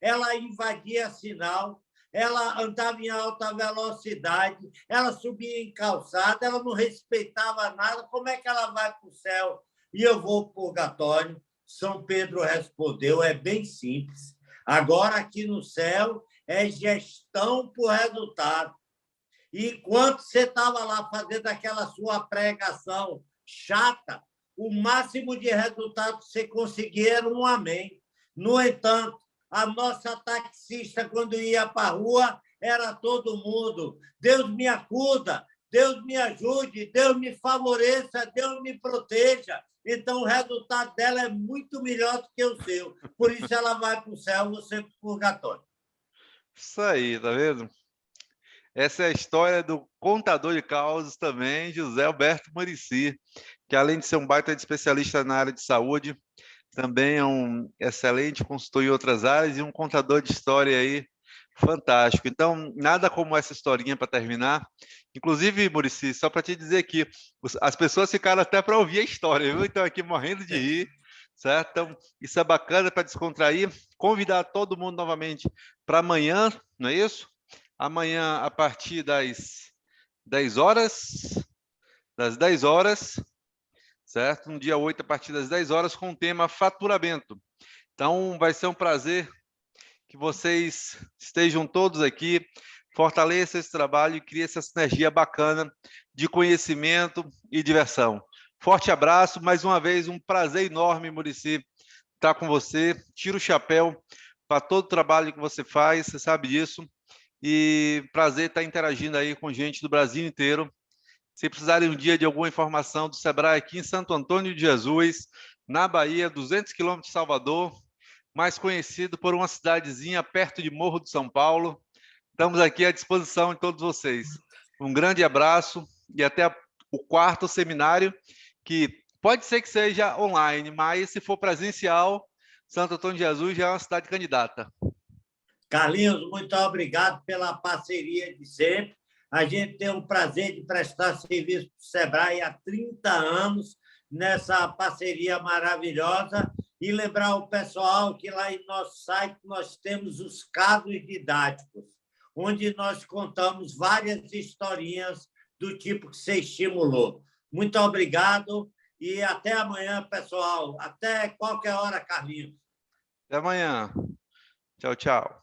Ela invadia sinal, ela andava em alta velocidade, ela subia em calçada, ela não respeitava nada. Como é que ela vai para o céu e eu vou para o purgatório? São Pedro respondeu, é bem simples. Agora, aqui no céu, é gestão por resultado. E enquanto você estava lá fazendo aquela sua pregação chata, o máximo de resultado que você conseguia era um amém. No entanto, a nossa taxista, quando ia para a rua, era todo mundo. Deus me acuda, Deus me ajude, Deus me favoreça, Deus me proteja. Então, o resultado dela é muito melhor do que o seu. Por isso, ela vai para o céu, você para o purgatório. Isso aí, tá vendo? Essa é a história do contador de causos também, José Alberto Muricy, que além de ser um baita de especialista na área de saúde, também é um excelente consultor em outras áreas e um contador de história aí fantástico. Então, nada como essa historinha para terminar. Inclusive, Muricy, só para te dizer aqui, as pessoas ficaram até para ouvir a história, viu? Então, aqui morrendo de rir, certo? Então, isso é bacana para descontrair. Convidar todo mundo novamente para amanhã, não é isso? Amanhã, a partir das 10 horas, certo? No dia 8, a partir das 10 horas, com o tema faturamento. Então, vai ser um prazer que vocês estejam todos aqui, fortaleça esse trabalho e crie essa sinergia bacana de conhecimento e diversão. Forte abraço, mais uma vez, um prazer enorme, Muricy, estar com você. Tiro o chapéu para todo o trabalho que você faz, você sabe disso. E prazer estar interagindo aí com gente do Brasil inteiro. Se precisarem um dia de alguma informação do Sebrae aqui em Santo Antônio de Jesus, na Bahia, 200 quilômetros de Salvador, mais conhecido por uma cidadezinha perto de Morro de São Paulo. Estamos aqui à disposição de todos vocês. Um grande abraço e até o quarto seminário, que pode ser que seja online, mas se for presencial, Santo Antônio de Jesus já é uma cidade candidata. Carlinhos, muito obrigado pela parceria de sempre. A gente tem o prazer de prestar serviço para o Sebrae há 30 anos, nessa parceria maravilhosa. E lembrar o pessoal que lá em nosso site nós temos os casos didáticos, onde nós contamos várias historinhas do tipo que você estimulou. Muito obrigado e até amanhã, pessoal. Até qualquer hora, Carlinhos. Até amanhã. Tchau, tchau.